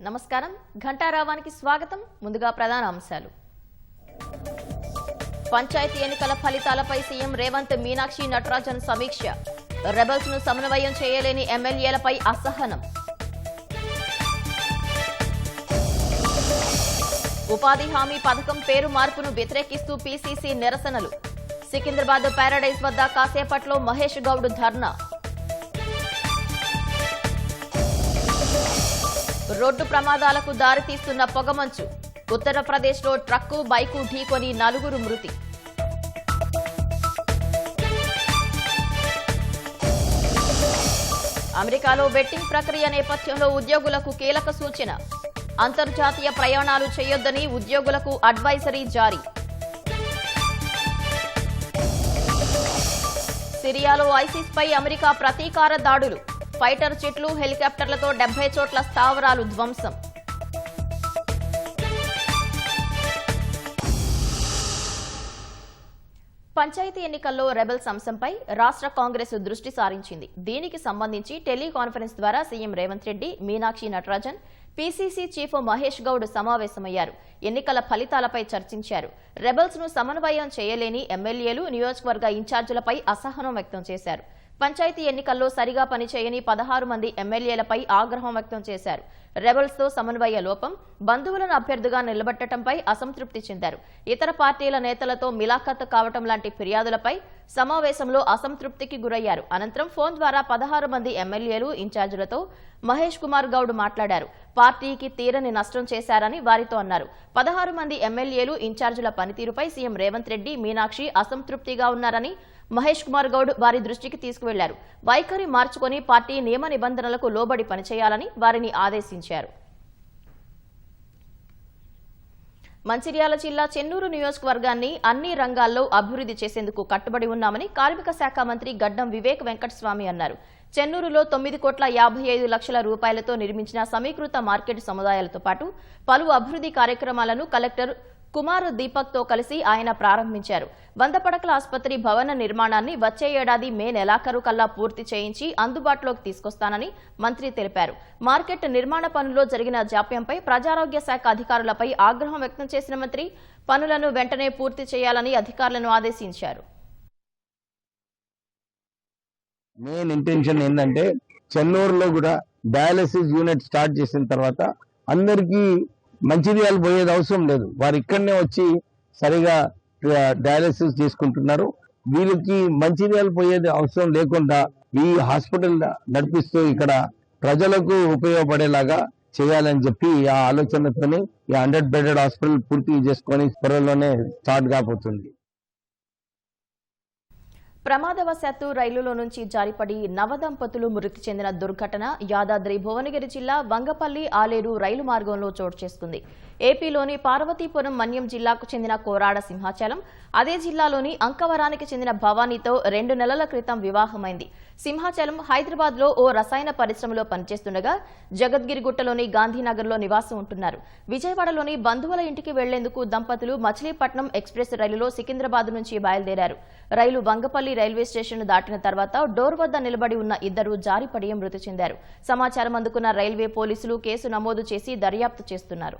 నమస్కారం ఘంటారావానికి స్వాగతం. ముందుగా ప్రధాన అంశాలు. పంచాయతీ ఎన్నికల ఫలితాలపై సీఎం రేవంత్ మీనాక్షి నటరాజన్ సమీక్ష. రెబల్స్ ను సమన్వయం చేయలేని ఎమ్మెల్యేలపై అసహనం. ఉపాధి హామీ పథకం పేరు మార్పును వ్యతిరేకిస్తూ పీసీసీ నిరసనలు. సికింద్రాబాద్ పారాడైజ్ వద్ద కాసేపట్లో మహేష్ గౌడ్ ధర్నా. రోడ్డు ప్రమాదాలకు దారితీస్తున్న పొగమంచు. ఉత్తరప్రదేశ్లో ట్రక్కు బైకు ఢీకొని 4 మృతి. అమెరికాలో బెట్టింగ్ ప్రక్రియ నేపథ్యంలో ఉద్యోగులకు కీలక సూచన. అంతర్జాతీయ ప్రయాణాలు చేయొద్దని ఉద్యోగులకు అడ్వైజరీ జారీ. సిరియాలో ఐసిస్పై అమెరికా ప్రతీకార దాడులు. ఫైటర్ జెట్లు, హెలికాప్టర్లతో 70 చోట్ల స్థావరాలు ధ్వంసం. పంచాయతీ ఎన్నికల్లో రెబల్స్ అంశంపై రాష్ట్ర కాంగ్రెస్ దృష్టి సారించింది. దీనికి సంబంధించి టెలికాన్ఫరెన్స్ ద్వారా CM Revanth Reddy, Meenakshi Natarajan, PCC chief Mahesh Goud సమావేశమయ్యారు. ఎన్నికల ఫలితాలపై చర్చించారు. రెబల్స్ ను సమన్వయం చేయలేని ఎమ్మెల్యేలు, నియోజకవర్గ ఇన్ఛార్జీలపై అసహనం వ్యక్తం చేశారు. పంచాయతీ ఎన్నికల్లో సరిగా పనిచేయని 16 మంది ఎమ్మెల్యేలపై ఆగ్రహం వ్యక్తం చేశారు. రెబల్స్ తో సమన్వయ లోపం, బంధువులను అభ్యర్థిగా నిలబెట్టడంపై అసంతృప్తి చెందారు. ఇతర పార్టీల నేతలతో మిలాఖత్ కావటం లాంటి ఫిర్యాదులపై సమావేశంలో అసంతృప్తికి గురయ్యారు. అనంతరం ఫోన్ ద్వారా 16 మంది ఎమ్మెల్యేలు, ఇన్ఛార్జీలతో మహేష్ కుమార్ గౌడ్ మాట్లాడారు. పార్టీకి తీరని నష్టం చేశారని వారితో అన్నారు. 16 మంది ఎమ్మెల్యేలు, ఇన్ఛార్జీల పనితీరుపై సీఎం రేవంత్ రెడ్డి, మీనాక్షి అసంతృప్తిగా ఉన్నారని మహేష్ కుమార్ గౌడ్ వారి దృష్టికి తీసుకువెళ్లారు. వైఖరి మార్చుకొని పార్టీ నియమ నిబంధనలకు లోబడి పనిచేయాలని వారిని ఆదేశించారు. మంచిర్యాల జిల్లా చెన్నూరు నియోజకవర్గాన్ని అన్ని రంగాల్లో అభివృద్ధి చేసేందుకు కట్టుబడి ఉన్నామని కార్మిక శాఖ మంత్రి గడ్డం వివేక్ వెంకటస్వామి అన్నారు. చెన్నూరులో 9,55,00,000 రూపాయలతో నిర్మించిన సమీకృత మార్కెట్ సముదాయాలతో పాటు పలు అభివృద్ధి కార్యక్రమాలను కలెక్టర్ కుమార్ దీపక్ తో కలిసి ఆయన ప్రారంభించారు. 100 పడకల ఆసుపత్రి భవన నిర్మాణాన్ని వచ్చే ఏడాది మే నెలాఖరు కల్లా పూర్తి చేయించి అందుబాటులోకి తీసుకొస్తానని మంత్రి తెలిపారు. మార్కెట్ నిర్మాణ పనుల్లో జరిగిన జాప్యంపై ప్రజారోగ్య శాఖ అధికారులపై ఆగ్రహం వ్యక్తం చేసిన మంత్రి పనులను వెంటనే పూర్తి చేయాలని అధికారులను ఆదేశించారు. మెయిన్ ఇంటెన్షన్ ఏంటంటే చెన్నూరులో కూడా డయాలసిస్ యూనిట్ స్టార్ట్ చేసిన తర్వాత అందరికీ మంచిర్యాల పోయేది అవసరం లేదు. వారు ఇక్కడనే వచ్చి సరిగా డయాలసిస్ చేసుకుంటున్నారు. వీళ్ళకి మంచిర్యాల పోయేది అవసరం లేకుండా ఈ హాస్పిటల్ నడిపిస్తూ ఇక్కడ ప్రజలకు ఉపయోగపడేలాగా చేయాలని చెప్పి ఆ ఆలోచనతోనే ఈ 100 బెడెడ్ హాస్పిటల్ పూర్తి చేసుకొని త్వరలోనే స్టార్ట్ కాబోతుంది. ప్రమాదవశాత్తు రైలులో నుంచి జారిపడి నవదంపతులు మృతి చెందిన దుర్ఘటన యాదాద్రి భువనగిరి జిల్లా వంగపల్లి ఆలేరు రైలు మార్గంలో చోటు చేసుకుంది. ఏపీలోని పార్వతీపురం మన్యం జిల్లాకు చెందిన కోరాడ సింహాచలం, అదే జిల్లాలోని అంకవరానికి చెందిన భవానీతో 2 నెలల క్రితం వివాహమైంది. సింహాచలం హైదరాబాద్ లో ఓ రసాయన పరిశ్రమలో పనిచేస్తుండగా జగద్గిరిగుట్టలోని గాంధీనగర్లో నివాసం ఉంటున్నారు. విజయవాడలోని బంధువుల ఇంటికి వెళ్లేందుకు దంపతులు మచిలీపట్నం ఎక్స్ప్రెస్ రైలులో సికింద్రాబాద్ నుంచి బయలుదేరారు. రైలు వంగపల్లి రైల్వే స్టేషన్ దాటిన తర్వాత డోర్ వద్ద నిలబడి ఉన్న ఇద్దరు జారిపడి మృతి చెందారు. సమాచారం అందుకున్న రైల్వే పోలీసులు కేసు నమోదు చేసి దర్యాప్తు చేస్తున్నారు.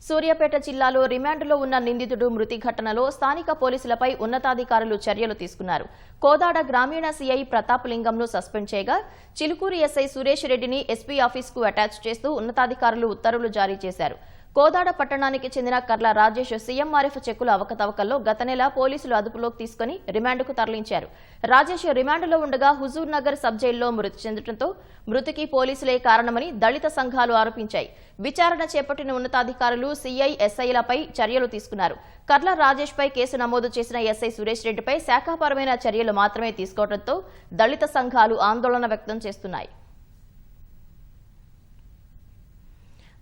సూర్యాపేట జిల్లాలో రిమాండ్లో ఉన్న నిందితుడు మృతి ఘటనలో స్థానిక పోలీసులపై ఉన్నతాధికారులు చర్యలు తీసుకున్నారు. కోదాడ గ్రామీణ సీఐ ప్రతాప్ లింగంను సస్పెండ్ చేయగా చిలుకూరు ఎస్ఐ సురేష్ రెడ్డిని ఎస్పీ ఆఫీసుకు అటాచ్ చేస్తూ ఉన్నతాధికారులు ఉత్తర్వులు జారీ చేశారు. కోదాడ పట్టణానికి చెందిన కర్ల రాజేష్ సీఎంఆర్ఎఫ్ చెక్కుల అవకతవకల్లో గత నెల పోలీసులు అదుపులోకి తీసుకుని రిమాండ్కు తరలించారు. రాజేష్ రిమాండ్లో ఉండగా హుజూర్ నగర్ సబ్ జైల్లో మృతి చెందడంతో మృతికి పోలీసులే కారణమని దళిత సంఘాలు ఆరోపించాయి. విచారణ చేపట్టిన ఉన్నతాధికారులు సీఐ, ఎస్ఐలపై చర్యలు తీసుకున్నారు. కర్ల రాజేష్ పై కేసు నమోదు చేసిన ఎస్ఐ సురేష్ రెడ్డిపై శాఖాపరమైన చర్యలు మాత్రమే తీసుకోవడంతో దళిత సంఘాలు ఆందోళన వ్యక్తం చేస్తున్నాయి.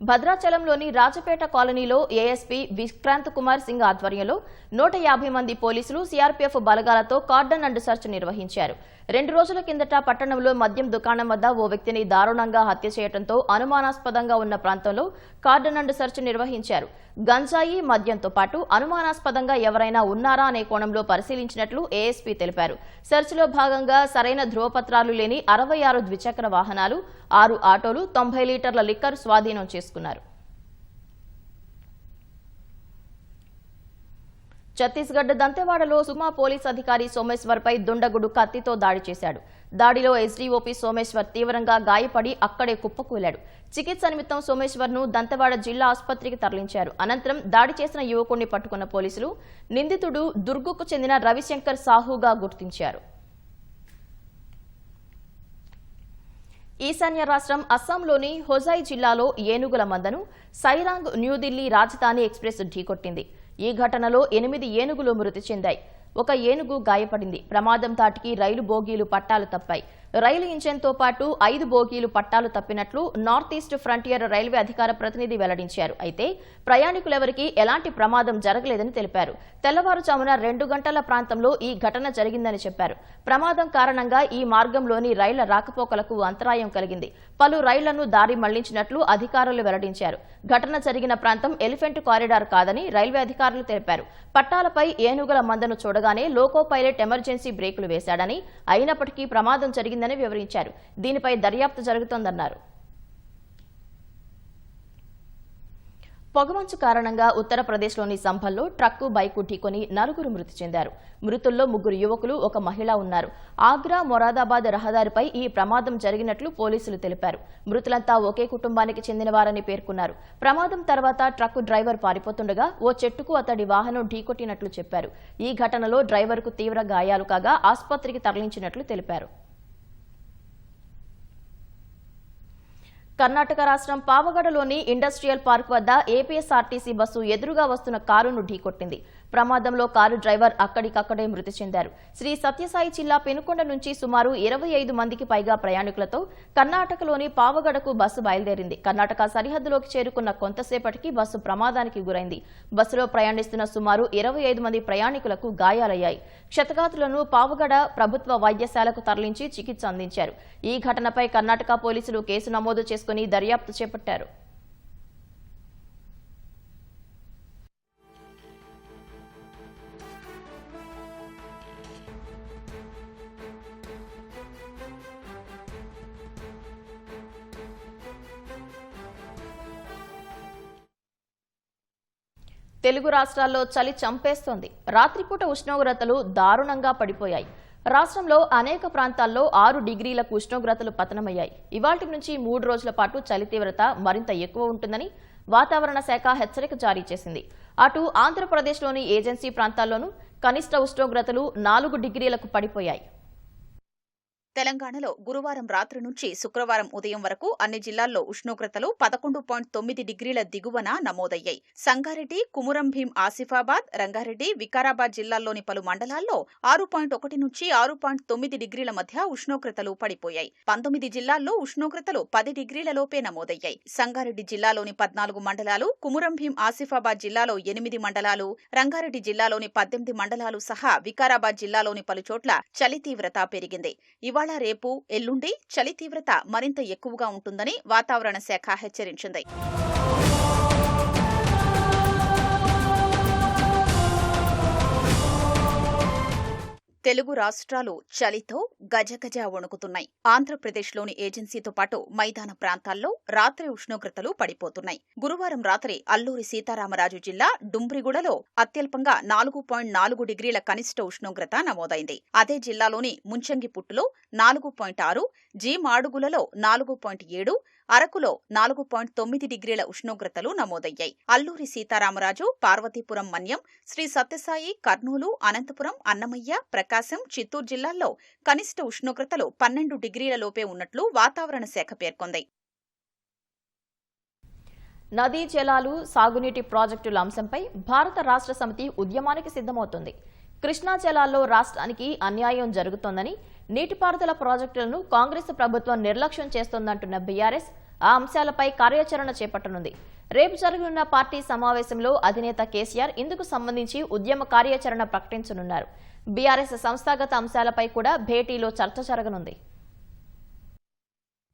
భద్రాచలంలోని రాజపేట కాలనీలో ఏఎస్పీ విక్రాంత్ కుమార్ సింగ్ ఆధ్వర్యంలో 150 మంది పోలీసులు సీఆర్పీఎఫ్ బలగాలతో కార్డన్ అండ్ సెర్చ్ నిర్వహించారు. 2 రోజుల కిందట పట్టణంలో మద్యం దుకాణం వద్ద ఓ వ్యక్తిని దారుణంగా హత్య చేయడంతో అనుమానాస్పదంగా ఉన్న ప్రాంతంలో కార్డన్ అండ్ సెర్చ్ నిర్వహించారు. గంజాయి, మద్యంతో పాటు అనుమానాస్పదంగా ఎవరైనా ఉన్నారా అనే కోణంలో పరిశీలించినట్లు ఏఎస్పీ తెలిపారు. సెర్చ్లో భాగంగా సరైన ధృవపత్రాలు లేని 66 ద్విచక్ర వాహనాలు, 6 ఆటోలు, 90 లీటర్ల లిక్కర్ స్వాధీనం చేసుకున్నారు. ఛత్తీస్గఢ్ దంతెవాడలో సుమా పోలీస్ అధికారి సోమేశ్వర్పై దుండగుడు కత్తితో దాడి చేశాడు. దాడిలో ఎస్డీఓపీ సోమేశ్వర్ తీవ్రంగా గాయపడి అక్కడే కుప్పకూలాడు. చికిత్స నిమిత్తం సోమేశ్వర్ను దంతెవాడ జిల్లా ఆసుపత్రికి తరలించారు. అనంతరం దాడి చేసిన యువకుడిని పట్టుకున్న పోలీసులు నిందితుడు దుర్గుకు చెందిన రవిశంకర్ సాహుగా గుర్తించారు. ఈశాన్య రాష్ట్రం అస్సాంలోని హోజాయ్ జిల్లాలో ఏనుగుల మందను సైరాంగ్ న్యూఢిల్లీ రాజధాని ఎక్స్ప్రెస్ ఢీకొట్టింది. ఈ ఘటనలో 8 ఏనుగులు మృతి చెందాయి. 1 ఏనుగు గాయపడింది. ప్రమాదం తాటికి రైలు బోగీలు పట్టాలు తప్పాయి. రైలు ఇంజన్తో పాటు 5 బోగీలు పట్టాలు తప్పినట్లు నార్త్ ఈస్ట్ ఫ్రంటియర్ రైల్వే అధికార ప్రతినిధి వెల్లడించారు. అయితే ప్రయాణికులెవరికీ ఎలాంటి ప్రమాదం జరగలేదని తెలిపారు. తెల్లవారుజామున 2 గంటల ప్రాంతంలో ఈ ఘటన జరిగిందని చెప్పారు. ప్రమాదం కారణంగా ఈ మార్గంలోని రైళ్ల రాకపోకలకు అంతరాయం కలిగింది. పలు రైళ్లను దారి మళ్లించినట్లు అధికారులు వెల్లడించారు. ఘటన జరిగిన ప్రాంతం ఎలిఫెంట్ కారిడార్ కాదని రైల్వే అధికారులు తెలిపారు. పట్టాలపై ఏనుగుల మందను చూడగానే లోకో పైలట్ ఎమర్జెన్సీ బ్రేకులు వేశాడని, అయినప్పటికీ ప్రమాదం జరిగిందని వివరించారు. దీనిపై దర్యాప్తు జరుగుతోందన్నారు. పొగమంచు కారణంగా ఉత్తరప్రదేశ్లోని సంభల్లో ట్రక్కు, బైకు ఢీకొని 4 మృతి చెందారు. మృతుల్లో 3 యువకులు, 1 మహిళ ఉన్నారు. ఆగ్రా మొరాదాబాద్ రహదారిపై ఈ ప్రమాదం జరిగినట్లు పోలీసులు తెలిపారు. మృతులంతా ఒకే కుటుంబానికి చెందినవారని పేర్కొన్నారు. ప్రమాదం తర్వాత ట్రక్కు డ్రైవర్ పారిపోతుండగా ఓ చెట్టుకు అతడి వాహనం ఢీకొట్టినట్లు చెప్పారు. ఈ ఘటనలో డ్రైవర్కు తీవ్ర గాయాలు కాగా ఆసుపత్రికి తరలించినట్లు తెలిపారు. కర్ణాటక రాష్ట్రం పావగడలోని ఇండస్ట్రియల్ పార్క్ వద్ద ఏపీఎస్ఆర్టీసీ బస్సు ఎదురుగా వస్తున్న కారును ఢీకొట్టింది. ప్రమాదంలో కారు డ్రైవర్ అక్కడికక్కడే మృతి చెందారు. శ్రీ సత్యసాయి జిల్లా పెనుకొండ నుంచి సుమారు 25 మందికి పైగా ప్రయాణికులతో కర్ణాటకలోని పావగడకు బస్సు బయలుదేరింది. కర్ణాటక సరిహద్దులోకి చేరుకున్న కొంతసేపటికి బస్సు ప్రమాదానికి గురైంది. బస్సులో ప్రయాణిస్తున్న సుమారు 25 మంది ప్రయాణికులకు గాయాలయ్యాయి. క్షతగాతులను పావగడ ప్రభుత్వ వైద్యశాలకు తరలించి చికిత్స అందించారు. ఈ ఘటనపై కర్ణాటక పోలీసులు కేసు నమోదు చేసుకుని దర్యాప్తు చేపట్టారు. తెలుగు రాష్ట్రాల్లో చలి చంపేస్తోంది. రాత్రిపూట ఉష్ణోగ్రతలు దారుణంగా పడిపోయాయి. రాష్ట్రంలో అనేక ప్రాంతాల్లో 6 డిగ్రీలకు ఉష్ణోగ్రతలు పతనమయ్యాయి. ఇవాల్టి నుంచి 3 రోజుల పాటు చలి తీవ్రత మరింత ఎక్కువ ఉంటుందని వాతావరణ శాఖ హెచ్చరిక జారీ చేసింది. అటు ఆంధ్రప్రదేశ్లోని ఏజెన్సీ ప్రాంతాల్లోనూ కనిష్ట ఉష్ణోగ్రతలు 4 డిగ్రీలకు పడిపోయాయి. తెలంగాణలో గురువారం రాత్రి నుంచి శుక్రవారం ఉదయం వరకు అన్ని జిల్లాల్లో ఉష్ణోగ్రతలు 11.9 డిగ్రీల దిగువన నమోదయ్యాయి. సంగారెడ్డి, కుమురం భీం ఆసిఫాబాద్, రంగారెడ్డి, వికారాబాద్ జిల్లాల్లోని పలు మండలాల్లో 6.1 నుంచి 6.9 డిగ్రీల మధ్య ఉష్ణోగ్రతలు పడిపోయాయి. 19 జిల్లాల్లో ఉష్ణోగ్రతలు 10 డిగ్రీల లోపే నమోదయ్యాయి. సంగారెడ్డి జిల్లాలోని 14 మండలాలు, కుమురం భీం ఆసిఫాబాద్ జిల్లాలో 8 మండలాలు, రంగారెడ్డి జిల్లాలోని 18 మండలాలు సహా వికారాబాద్ జిల్లాలోని పలుచోట్ల చలి తీవ్రత పెరిగింది. ఇవాళ రేపు, ఎల్లుండి చలి తీవ్రత మరింత ఎక్కువగా ఉంటుందని వాతావరణ శాఖ హెచ్చరించింది. తెలుగు రాష్ట్రాలు చలితో గజగజ వణుకుతున్నాయి. ఆంధ్రప్రదేశ్లోని ఏజెన్సీతో పాటు మైదాన ప్రాంతాల్లో రాత్రి ఉష్ణోగ్రతలు పడిపోతున్నాయి. గురువారం రాత్రి అల్లూరి సీతారామరాజు జిల్లా డుంబ్రిగూడలో అత్యల్పంగా 4.4 డిగ్రీల కనిష్ట ఉష్ణోగ్రత నమోదైంది. అదే జిల్లాలోని ముంచంగిపుట్టులో 4.6, జీ మాడుగులలో 4.7, అరకులో 4.9 డిగ్రీల ఉష్ణోగ్రతలు నమోదయ్యాయి. అల్లూరి సీతారామరాజు, పార్వతీపురం మన్యం, శ్రీ సత్యసాయి, కర్నూలు, అనంతపురం, అన్నమయ్య, ప్రకాశం, చిత్తూరు జిల్లాల్లో కనిష్ట ఉష్ణోగ్రతలు 12 డిగ్రీల లోపే ఉన్నట్లు వాతావరణ శాఖ పేర్కొంది. నదీ జలాలు, సాగునీటి ప్రాజెక్టుల అంశంపై భారత రాష్ట్ర సమితి ఉద్యమానికి సిద్ధమవుతుంది. కృష్ణా జలాల్లో రాష్ట్రానికి అన్యాయం జరుగుతోందని, నీటిపారుదల ప్రాజెక్టులను కాంగ్రెస్ ప్రభుత్వం నిర్లక్ష్యం చేస్తోందంటున్న బీఆర్ఎస్ ఆ అంశాలపై కార్యాచరణ చేపట్టనుంది. రేపు జరగనున్న పార్టీ సమావేశంలో అధినేత కేసీఆర్ ఇందుకు సంబంధించి ఉద్యమ కార్యాచరణ ప్రకటించనున్నారు. బీఆర్ఎస్ సంస్థాగత అంశాలపై కూడా భేటీలో చర్చ జరగనుంది.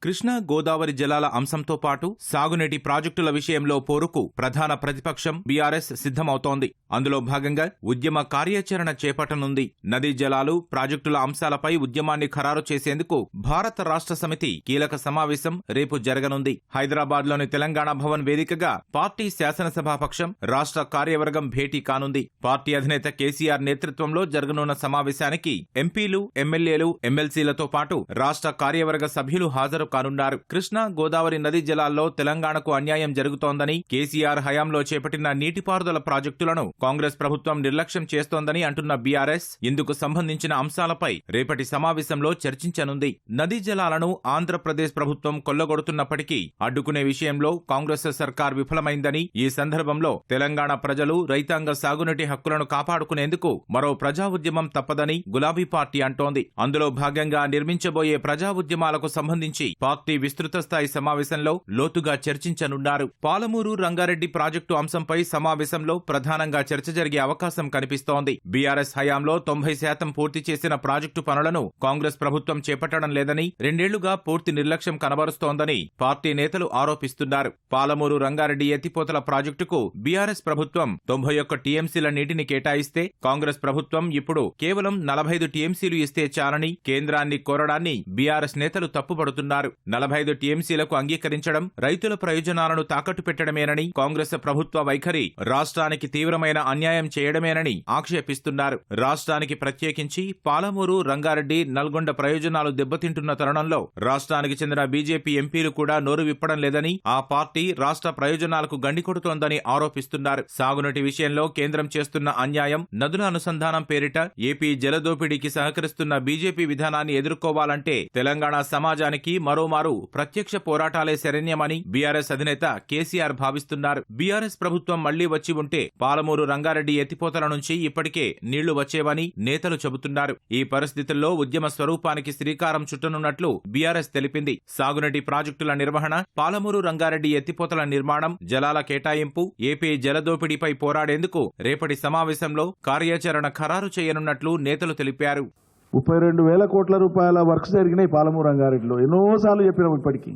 కృష్ణా గోదావరి జలాల అంశంతో పాటు సాగునీటి ప్రాజెక్టుల విషయంలో పోరుకు ప్రధాన ప్రతిపక్షం బీఆర్ఎస్ సిద్ధమవుతోంది. అందులో భాగంగా ఉద్యమ కార్యాచరణ చేపట్టనుంది. నదీ జలాలు, ప్రాజెక్టుల అంశాలపై ఉద్యమాన్ని ఖరారు చేసేందుకు భారత రాష్ట్ర సమితి కీలక సమావేశం రేపు జరగనుంది. హైదరాబాద్లోని తెలంగాణ భవన్ వేదికగా పార్టీ శాసనసభాపక్షం, రాష్ట్ర కార్యవర్గం భేటీ కానుంది. పార్టీ అధినేత కేసీఆర్ నేతృత్వంలో జరగనున్న సమావేశానికి ఎంపీలు, ఎమ్మెల్యేలు, ఎమ్మెల్సీలతో పాటు రాష్ట్ర కార్యవర్గ సభ్యులు హాజరు కానున్నారు. కృష్ణా గోదావరి నదీ జలాల్లో తెలంగాణకు అన్యాయం జరుగుతోందని, కేసీఆర్ హయాంలో చేపట్టిన నీటిపారుదల ప్రాజెక్టులను కాంగ్రెస్ ప్రభుత్వం నిర్లక్ష్యం చేస్తోందని అంటున్న బీఆర్ఎస్ ఇందుకు సంబంధించిన అంశాలపై రేపటి సమావేశంలో చర్చించనుంది. నదీ జలాలను ఆంధ్రప్రదేశ్ ప్రభుత్వం కొల్లగొడుతున్నప్పటికీ అడ్డుకునే విషయంలో కాంగ్రెస్ సర్కార్ విఫలమైందని, ఈ సందర్భంలో తెలంగాణ ప్రజలు, రైతాంగ సాగునీటి హక్కులను కాపాడుకునేందుకు మరో ప్రజా ఉద్యమం తప్పదని గులాబీ పార్టీ అంటోంది. అందులో భాగంగా నిర్మించబోయే ప్రజా ఉద్యమాలకు సంబంధించి పార్టీ విస్తృత స్థాయి సమావేశంలో లోతుగా చర్చించనున్నారు. పాలమూరు రంగారెడ్డి ప్రాజెక్టు అంశంపై సమావేశంలో ప్రధానంగా చర్చ జరిగే అవకాశం కనిపిస్తోంది. బీఆర్ఎస్ హయాంలో 90% పూర్తి చేసిన ప్రాజెక్టు పనులను కాంగ్రెస్ ప్రభుత్వం చేపట్టడం లేదని, 2 ఏళ్లుగా పూర్తి నిర్లక్ష్యం కనబరుస్తోందని పార్టీ నేతలు ఆరోపిస్తున్నారు. పాలమూరు రంగారెడ్డి ఎత్తిపోతల ప్రాజెక్టుకు బీఆర్ఎస్ ప్రభుత్వం 91 టీఎంసీల నీటిని కేటాయిస్తే, కాంగ్రెస్ ప్రభుత్వం ఇప్పుడు కేవలం 45 టీఎంసీలు ఇస్తే చాలని కేంద్రాన్ని కోరడాన్ని బీఆర్ఎస్ నేతలు తప్పుపడుతున్నారు. 45 టీఎంసీలకు అంగీకరించడం రైతుల ప్రయోజనాలను తాకట్టు పెట్టడమేనని, కాంగ్రెస్ ప్రభుత్వ వైఖరి రాష్ట్రానికి తీవ్రమైన అన్యాయం చేయడమేనని ఆక్షేపిస్తున్నారు. రాష్ట్రానికి ప్రత్యేకించి పాలమూరు, రంగారెడ్డి, నల్గొండ ప్రయోజనాలు దెబ్బతింటున్న తరుణంలో రాష్ట్రానికి చెందిన బీజేపీ ఎంపీలు కూడా నోరు విప్పడం లేదని, ఆ పార్టీ రాష్ట్ర ప్రయోజనాలకు గండికొడుతోందని ఆరోపిస్తున్నారు. సాగునీటి విషయంలో కేంద్రం చేస్తున్న అన్యాయం, నదుల అనుసంధానం పేరిట ఏపీ జలదోపిడీకి సహకరిస్తున్న బీజేపీ విధానాన్ని ఎదుర్కోవాలంటే తెలంగాణ సమాజానికి మరోమారు ప్రత్యక్ష పోరాటాలే శరణ్యమని బీఆర్ఎస్ అధినేత కేసీఆర్ భావిస్తున్నారు. బీఆర్ఎస్ ప్రభుత్వం మళ్లీ వచ్చి ఉంటే పాలమూరు రంగారెడ్డి ఎత్తిపోతల నుంచి ఇప్పటికే నీళ్లు వచ్చేవని నేతలు చెబుతున్నారు. ఈ పరిస్థితుల్లో ఉద్యమ స్వరూపానికి శ్రీకారం చుట్టనున్నట్లు బీఆర్ఎస్ తెలిపింది. సాగునీటి ప్రాజెక్టుల నిర్వహణ, పాలమూరు రంగారెడ్డి ఎత్తిపోతల నిర్మాణం, జలాల కేటాయింపు, ఏపీ జలదోపిడీపై పోరాడేందుకు రేపటి సమావేశంలో కార్యాచరణ ఖరారు చేయనున్నట్లు నేతలు తెలిపారు. 32,000 కోట్ల రూపాయల వర్క్స్ జరిగినాయి పాలమూరు రంగారెడ్డిలో. ఎన్నోసార్లు చెప్పినాం. ఇప్పటికీ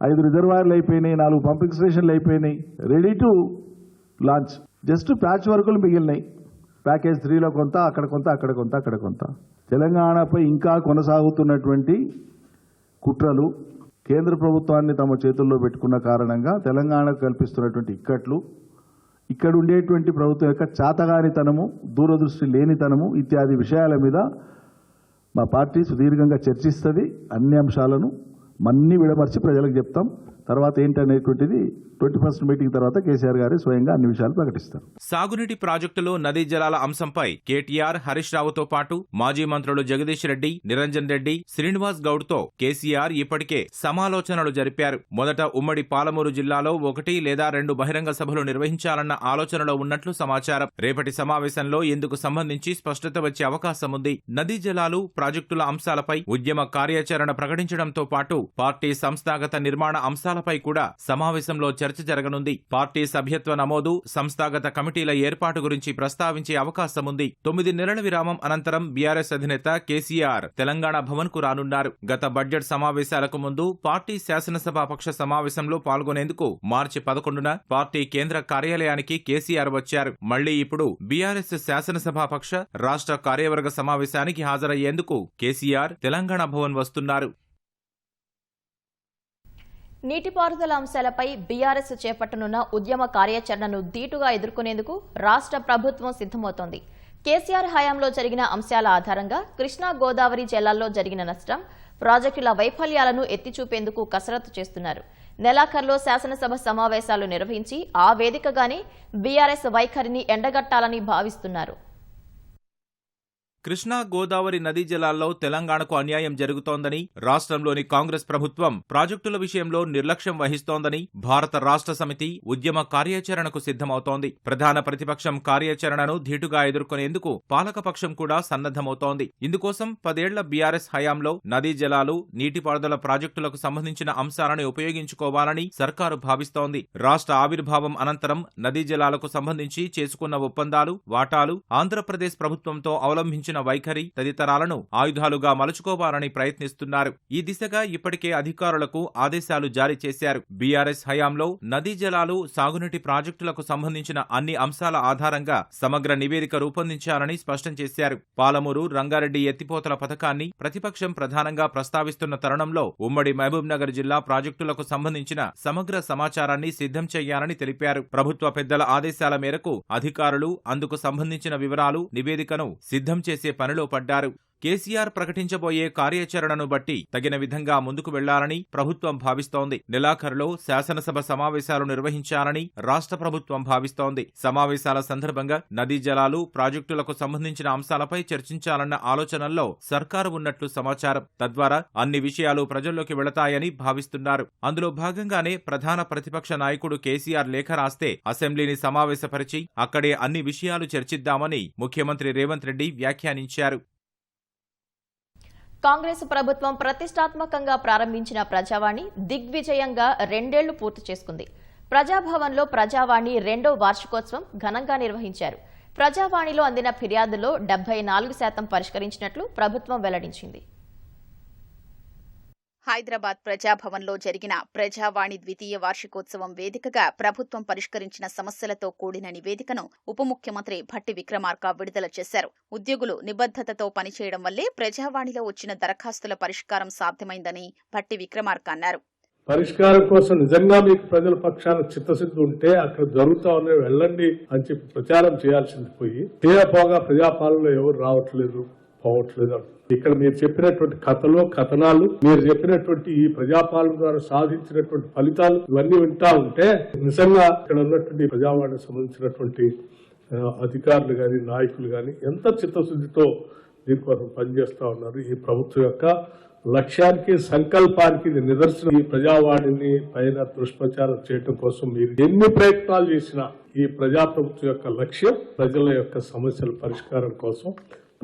5 రిజర్వాయర్లు అయిపోయినాయి, 4 పంపింగ్ స్టేషన్లు అయిపోయినాయి, ready to launch. Just patch వర్కులు మిగిలినాయి. ప్యాకేజ్ 3లో కొంత, అక్కడ కొంత, అక్కడ కొంత, అక్కడ కొంత. తెలంగాణపై ఇంకా కొనసాగుతున్నటువంటి కుట్రలు, కేంద్ర ప్రభుత్వాన్ని తమ చేతుల్లో పెట్టుకున్న కారణంగా తెలంగాణకు కల్పిస్తున్నటువంటి ఇక్కట్లు, ఇక్కడ ఉండేటువంటి ప్రభుత్వం యొక్క చాతగానితనము, దూరదృష్టి లేనితనము ఇత్యాది విషయాల మీద మా పార్టీ సుదీర్ఘంగా చర్చిస్తుంది. అన్ని అంశాలను మన్ని విడమర్చి ప్రజలకు చెప్తాం. తర్వాత ఏంటనేటువంటిది 21st మీటింగ్ తర్వాత కేసీఆర్ గారు స్వయంగా అన్ని విషయాలు ప్రకటిస్తారు. సాగునీటి ప్రాజెక్టులో నదీ జలాల అంశంపై కేటీఆర్, హరీష్ రావుతో పాటు మాజీ మంత్రులు జగదీష్ రెడ్డి, నిరంజన్ రెడ్డి, శ్రీనివాస్ గౌడ్తో కేసీఆర్ ఇప్పటికే సమాలోచనలు జరిపారు. మొదట ఉమ్మడి పాలమూరు జిల్లాలో 1 లేదా 2 బహిరంగ సభలు నిర్వహించాలన్న ఆలోచనలో ఉన్నట్లు సమాచారం. రేపటి సమావేశంలో ఇందుకు సంబంధించి స్పష్టత వచ్చే అవకాశం ఉంది. నదీ జలాలు, ప్రాజెక్టుల అంశాలపై ఉద్యమ కార్యాచరణ ప్రకటించడంతో పాటు పార్టీ సంస్థాగత నిర్మాణ అంశాలపై కూడా సమావేశంలో చర్చ జరగనుంది. పార్టీ సభ్యత్వ నమోదు, సంస్థాగత కమిటీల ఏర్పాటు గురించి ప్రస్తావించే అవకాశం ఉంది. 9 నెలల విరామం అనంతరం బీఆర్ఎస్ అధినేత కేసీఆర్ తెలంగాణ భవన్ కు రానున్నారు. గత బడ్జెట్ సమావేశాలకు ముందు పార్టీ శాసనసభాపక్ష సమావేశంలో పాల్గొనేందుకు మార్చి 11న పార్టీ కేంద్ర కార్యాలయానికి కేసీఆర్ వచ్చారు. మళ్లీ ఇప్పుడు బీఆర్ఎస్ శాసనసభాపక్ష, రాష్ట్ర కార్యవర్గ సమావేశానికి హాజరయ్యేందుకు కేసీఆర్ తెలంగాణ భవన్ వస్తున్నారు. నీటిపారుదల అంశాలపై బీఆర్ఎస్ చేపట్టనున్న ఉద్యమ కార్యాచరణను ధీటుగా ఎదుర్కొనేందుకు రాష్ట్ర ప్రభుత్వం సిద్ధమవుతోంది. కేసీఆర్ హయాంలో జరిగిన అంశాల ఆధారంగా కృష్ణా గోదావరి జలాల్లో జరిగిన నష్టం, ప్రాజెక్టుల వైఫల్యాలను ఎత్తిచూపేందుకు కసరత్తు చేస్తున్నారు. నెలాఖరులో శాసనసభ సమావేశాలు నిర్వహించి ఆ వేదికగానే బీఆర్ఎస్ వైఖరిని ఎండగట్టాలని భావిస్తున్నారు. కృష్ణా గోదావరి నదీ జలాల్లో తెలంగాణకు అన్యాయం జరుగుతోందని, రాష్ట్రంలోని కాంగ్రెస్ ప్రభుత్వం ప్రాజెక్టుల విషయంలో నిర్లక్ష్యం వహిస్తోందని భారత రాష్ట్ర సమితి ఉద్యమ కార్యాచరణకు సిద్ధమవుతోంది. ప్రధాన ప్రతిపక్షం కార్యాచరణను ధీటుగా ఎదుర్కొనేందుకు పాలకపక్షం కూడా సన్నద్ధమవుతోంది. ఇందుకోసం 10 ఏళ్ల బీఆర్ఎస్ హయాంలో నదీ జలాలు, నీటిపారుదల ప్రాజెక్టులకు సంబంధించిన అంశాలను ఉపయోగించుకోవాలని సర్కారు భావిస్తోంది. రాష్ట్ర ఆవిర్భావం అనంతరం నదీ జలాలకు సంబంధించి చేసుకున్న ఒప్పందాలు, వాటాలు, ఆంధ్రప్రదేశ్ ప్రభుత్వంతో అవలంబించిన వైఖరి తదితరాలను ఆయుధాలుగా మలుచుకోవాలని ప్రయత్నిస్తున్నారు. ఈ దిశగా ఇప్పటికే అధికారులకు ఆదేశాలు జారీ చేశారు. బీఆర్ఎస్ హయాంలో నదీ జలాలు, సాగునీటి ప్రాజెక్టులకు సంబంధించిన అన్ని అంశాల ఆధారంగా సమగ్ర నివేదిక రూపొందించాలని స్పష్టం చేశారు. పాలమూరు, రంగారెడ్డి ఎత్తిపోతల పథకాన్ని ప్రతిపక్షం ప్రధానంగా ప్రస్తావిస్తున్న తరుణంలో ఉమ్మడి మహబూబ్ నగర్ జిల్లా ప్రాజెక్టులకు సంబంధించిన సమగ్ర సమాచారాన్ని సిద్ధం చేయాలని తెలిపారు. ప్రభుత్వ పెద్దల ఆదేశాల మేరకు అధికారులు అందుకు సంబంధించిన వివరాలు, నివేదికను సిద్ధం చేసే పనిలో పడ్డారు. కేసీఆర్ ప్రకటించబోయే కార్యాచరణను బట్టి తగిన విధంగా ముందుకు వెళ్లాలని ప్రభుత్వం భావిస్తోంది. నెలాఖరులో శాసనసభ సమావేశాలు నిర్వహించాలని రాష్ట్ర ప్రభుత్వం భావిస్తోంది. సమావేశాల సందర్భంగా నదీ జలాలు, ప్రాజెక్టులకు సంబంధించిన అంశాలపై చర్చించాలన్న ఆలోచనల్లో సర్కారు ఉన్నట్లు సమాచారం. తద్వారా అన్ని విషయాలు ప్రజల్లోకి వెళతాయని భావిస్తున్నారు. అందులో భాగంగానే ప్రధాన ప్రతిపక్ష నాయకుడు కేసీఆర్ లేఖ రాస్తే అసెంబ్లీని సమావేశపరిచి అక్కడే అన్ని విషయాలు చర్చిద్దామని ముఖ్యమంత్రి రేవంత్ రెడ్డి వ్యాఖ్యానించారు. కాంగ్రెస్ ప్రభుత్వం ప్రతిష్టాత్మకంగా ప్రారంభించిన ప్రజావాణి దిగ్విజయంగా 2 ఏళ్లు పూర్తి చేసుకుంది. ప్రజాభవన్లో ప్రజావాణి 2వ వార్షికోత్సవం ఘనంగా నిర్వహించారు. ప్రజావాణిలో అందిన ఫిర్యాదుల్లో 74% పరిష్కరించినట్లు ప్రభుత్వం వెల్లడించింది. హైదరాబాద్ ప్రజాభవన్లో జరిగిన ప్రజావాణి ద్వితీయ వార్షికోత్సవం వేదికగా ప్రభుత్వం పరిష్కరించిన సమస్యలతో కూడిన నివేదికను ఉప ముఖ్యమంత్రి భట్టి విక్రమార్క విడుదల చేశారు. ఉద్యోగులు నిబద్ధతతో పనిచేయడం వల్లే ప్రజావాణిలో వచ్చిన దరఖాస్తుల పరిష్కారం సాధ్యమైందని భట్టి విక్రమార్క అన్నారు. పరిష్కారం కోసం నిజంగా మీకు ప్రజల పక్షాన చిత్తశుద్ధి ఉంటే అక్కడ జరుగుతా ఉన్నాయి వెళ్ళండి అని చెప్పి ప్రచారం చేయాల్సింది పోయి తీరపోగా ప్రజాపాలనలో ఎవరు రావట్లేదు, పోవట్లేదు. ఇక్కడ మీరు చెప్పినటువంటి కథలు, కథనాలు, మీరు చెప్పినటువంటి ఈ ప్రజాపాలన ద్వారా సాధించినటువంటి ఫలితాలు ఇవన్నీ వింటా ఉంటే నిజంగా ఇక్కడ ఉన్నటువంటి ప్రజావాణికి సంబంధించినటువంటి అధికారులు గాని, నాయకులు గాని ఎంత చిత్తశుద్ధితో దీనికోసం పనిచేస్తా ఉన్నారు. ఈ ప్రభుత్వం యొక్క లక్ష్యానికి, సంకల్పానికి ఇది నిదర్శనం. ఈ ప్రజావాణిని పైన దుష్ప్రచారం చేయడం కోసం మీరు ఎన్ని ప్రయత్నాలు చేసినా ఈ ప్రజాప్రభుత్వం యొక్క లక్ష్యం ప్రజల యొక్క సమస్యల పరిష్కారం కోసం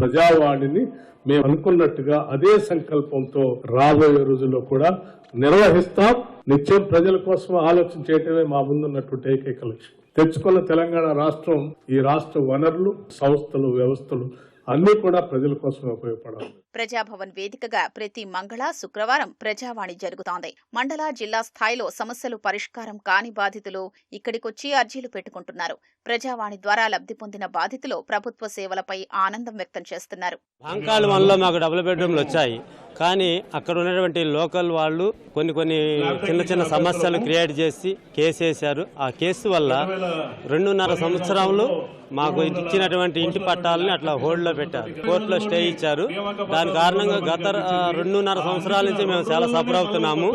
ప్రజావాణిని మేము అనుకున్నట్టుగా అదే సంకల్పంతో రాబోయే రోజుల్లో కూడా నిర్వహిస్తాం. నిత్యం ప్రజల కోసం ఆలోచన చేయటమే మా ముందున్నటువంటి ఏకైక లక్ష్యం. తెచ్చుకున్న తెలంగాణ రాష్ట్రం, ఈ రాష్ట్ర వనరులు, సంస్థలు, వ్యవస్థలు అన్ని కూడా ప్రజల కోసమే ఉపయోగపడాలి. ప్రజాభవన్ వేదికగా ప్రతి మంగళ, శుక్రవారం ప్రజావాణి జరుగుతోంది. మండల, జిల్లా స్థాయిలో సమస్యలు పరిష్కారం కాని బాధితులు ఇక్కడికొచ్చి అర్జీలు పెట్టుకుంటున్నారు. ప్రజావాణి ద్వారా లబ్ధి పొందిన బాధితులు ప్రభుత్వ సేవలపై ఆనందం వ్యక్తం చేస్తున్నారు. బాంకాల వల్ల మాకు డబుల్ బెడ్రూమ్లు వచ్చాయి, కానీ అక్కడ ఉన్నటువంటి లోకల్ వాళ్ళు కొన్ని చిన్న చిన్న సమస్యలు క్రియేట్ చేసి కేసు వేశారు. ఆ కేసు వల్ల 2.5 సంవత్సరాలు మాకు ఇచ్చినటువంటి ఇంటి పట్టాలని అట్లా హోల్డ్లో పెట్టారు. కోర్టులో స్టే ఇచ్చారు. దాని కారణంగా గత 2.5 సంవత్సరాల నుంచి మేము చాలా సఫర్ అవుతున్నాము.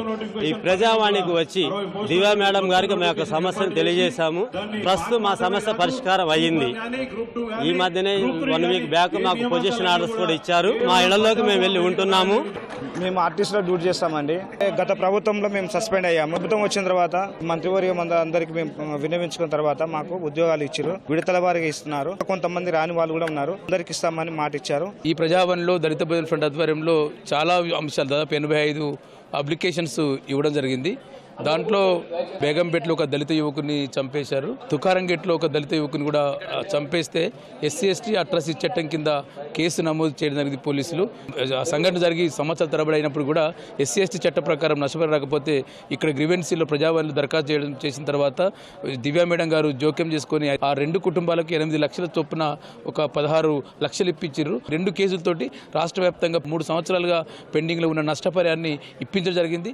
ఈ ప్రజావాణికి వచ్చి దివ్యా మేడం గారికి మా యొక్క సమస్యను తెలియజేశాము. ప్రస్తుతం మా సమస్య పరిష్కారం అయ్యింది. ఈ మధ్యనే 1 వీక్ బ్యాక్ మాకు పొజిషన్ ఆర్డర్స్ కూడా ఇచ్చారు. మా ఇళ్లలోకి మేము వెళ్ళి ఉంటున్నాము. మేము ఆర్టిస్ట్లో డ్యూటీ చేస్తామండి. గత ప్రభుత్వంలో మేము సస్పెండ్ అయ్యాము. ప్రభుత్వం వచ్చిన తర్వాత మంత్రివర్గం అందరికీ మేము విన్నవించుకున్న తర్వాత మాకు ఉద్యోగాలు ఇచ్చారు. విడతల వారిగా ఇస్తున్నారు. కొంతమంది రాని వాళ్ళు కూడా ఉన్నారు. అందరికి ఇస్తామని మాట ఇచ్చారు. ఈ ప్రజావాణిలో దళిత బహుజన ఫ్రంట్ ఆధ్వర్యంలో చాలా అంశాలు, దాదాపు 85 అప్లికేషన్స్ ఇవ్వడం జరిగింది. దాంట్లో బేగంపేటలో ఒక దళిత యువకుని చంపేశారు. తుకారంగేట్లో ఒక దళిత యువకుని కూడా చంపేస్తే SC/ST అట్రాసిటీ చట్టం కింద కేసు నమోదు చేయడం జరిగింది పోలీసులు. సంఘటన జరిగి సంవత్సరాల తరబడి అయినప్పుడు కూడా SC/ST చట్ట ప్రకారం నష్టపరి రాకపోతే ఇక్కడ గ్రీవెన్సీలో ప్రజావాణిలో దరఖాస్తు చేసిన తర్వాత దివ్యా మేడం గారు జోక్యం చేసుకుని ఆ 2 కుటుంబాలకు 8 లక్షల చొప్పున ఒక 16 లక్షలు ఇప్పించారు. 2 కేసులతోటి రాష్ట్ర వ్యాప్తంగా 3 సంవత్సరాలుగా పెండింగ్ లో ఉన్న నష్టపరిహారాన్ని ఇప్పించడం జరిగింది.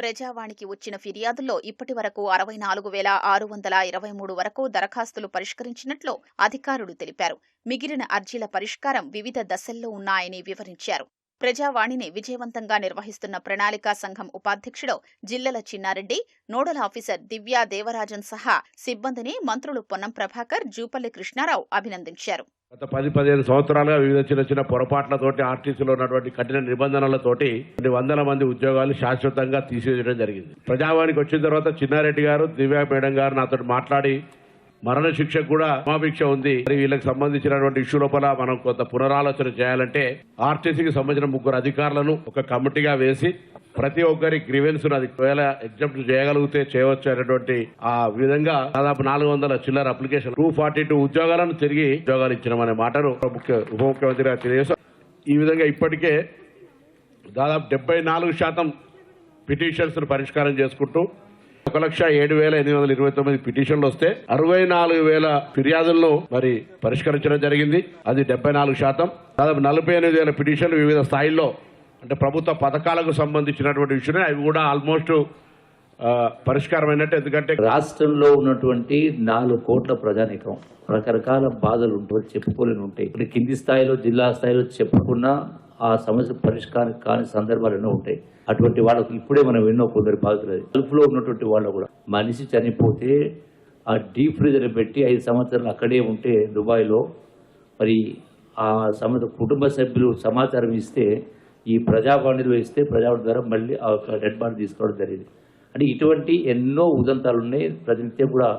ప్రజావాణికి వచ్చిన ఫిర్యాదుల్లో ఇప్పటి వరకు 64,623 వరకు దరఖాస్తులు పరిష్కరించినట్లు అధికారులు తెలిపారు. మిగిలిన అర్జీల పరిష్కారం వివిధ దశల్లో ఉన్నాయని వివరించారు. ప్రజావాణిని విజయవంతంగా నిర్వహిస్తున్న ప్రణాళికా సంఘం ఉపాధ్యక్షుడు జిల్లెల చిన్నారెడ్డి, నోడల్ ఆఫీసర్ దివ్యా దేవరాజన్ సహా సిబ్బందిని మంత్రులు పొన్నం ప్రభాకర్, జూపల్లి కృష్ణారావు అభినందించారు. గత 10-15 సంవత్సరాలుగా వివిధ చిన్న పొరపాట్లతోటి ఆర్టీసీలో ఉన్నటువంటి కఠిన నిబంధనలతోటి కొన్ని వందల మంది ఉద్యోగాలు శాశ్వతంగా తీసివేయడం జరిగింది. ప్రజావానికి వచ్చిన తర్వాత చిన్నారెడ్డి గారు, దివ్యా మేడం గారు నాతో మాట్లాడి మరణ శిక్షకు కూడా క్షమాభిక్ష ఉంది, మరి వీళ్ళకి సంబంధించినటువంటి ఇష్యూ లోపల మనం కొంత పునరాలోచన చేయాలంటే ఆర్టీసీకి సంబంధించిన 3 అధికారులను ఒక కమిటీగా వేసి ప్రతి ఒక్కరి గ్రీవెన్స్ ఒకవేళ ఎగ్జామ్ట్ చేయగలిగితే చేయవచ్చు అనేటువంటి ఆ విధంగా దాదాపు 400 చిల్లర అప్లికేషన్ 242 ఉద్యోగాలను తిరిగి ఉద్యోగాలు ఇచ్చినామనే మాటను ఉప ముఖ్యమంత్రి గారు తెలియజేశారు. ఈ విధంగా ఇప్పటికే దాదాపు 74% పిటిషన్స్ పరిష్కారం చేసుకుంటూ 1,07,829 పిటిషన్లు వస్తే 64,000 ఫిర్యాదులను మరి పరిష్కరించడం జరిగింది. అది 74%. దాదాపు 48,000 పిటిషన్లు వివిధ స్థాయిల్లో అంటే ప్రభుత్వ పథకాలకు సంబంధించినటువంటి విషయమే అవి కూడా ఆల్మోస్ట్ పరిష్కారమైనట్టు. ఎందుకంటే రాష్ట్రంలో ఉన్నటువంటి 4 కోట్ల ప్రజానీకం రకరకాల బాధలు ఉంటాయి, చెప్పుకోలేని ఉంటాయి. ఇప్పుడు కింది స్థాయిలో జిల్లా స్థాయిలో చెప్పుకున్నా ఆ సమస్య పరిష్కారం కాని సందర్భాలు ఎన్నో ఉంటాయి. అటువంటి వాళ్ళకు ఇప్పుడే మనం ఎన్నో కొందరు బాధితులు గల్ఫ్లో ఉన్నటువంటి వాళ్ళు కూడా మనిషి చనిపోతే ఆ డీప్ ఫ్రీజర్ పెట్టి 5 సంవత్సరాలు అక్కడే ఉంటే దుబాయ్లో మరి ఆ కుటుంబ సభ్యులు సమాచారం ఇస్తే ఈ ప్రజావాణిలో ఇస్తే ప్రజావాణి ద్వారా మళ్ళీ ఆ డెడ్ బాడీ తీసుకోవడం జరిగింది. అంటే ఇటువంటి ఎన్నో ఉదంతాలు ఉన్నాయి. ప్రతినిత్యం కూడా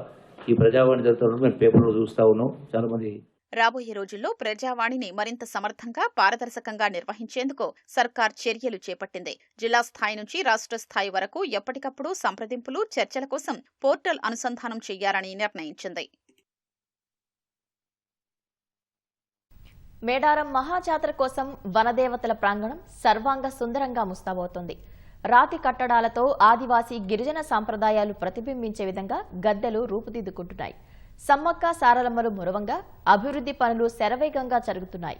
ఈ ప్రజావాణి జరుగుతున్నప్పుడు మేము పేపర్లో చూస్తా ఉన్నాం. చాలా మంది రాబోయే రోజుల్లో ప్రజావాణిని మరింత సమర్థంగా, పారదర్శకంగా నిర్వహించేందుకు సర్కార్ చర్యలు చేపట్టింది. జిల్లా స్థాయి నుంచి రాష్ట్ర స్థాయి వరకు ఎప్పటికప్పుడు సంప్రదింపులు, చర్చల కోసం పోర్టల్ అనుసంధానం చేయాలని నిర్ణయించింది. మేడారం మహాజాతర కోసం వనదేవతల ప్రాంగణం సర్వాంగ సుందరంగా ముస్తాబవుతోంది. రాతి కట్టడాలతో ఆదివాసీ గిరిజన సాంప్రదాయాలు ప్రతిబింబించే విధంగా గద్దెలు రూపుదిద్దుకుంటున్నాయి. సమ్మక్క సారలమ్మలు మురవంగా అభివృద్ధి పనులు శరవేగంగా జరుగుతున్నాయి.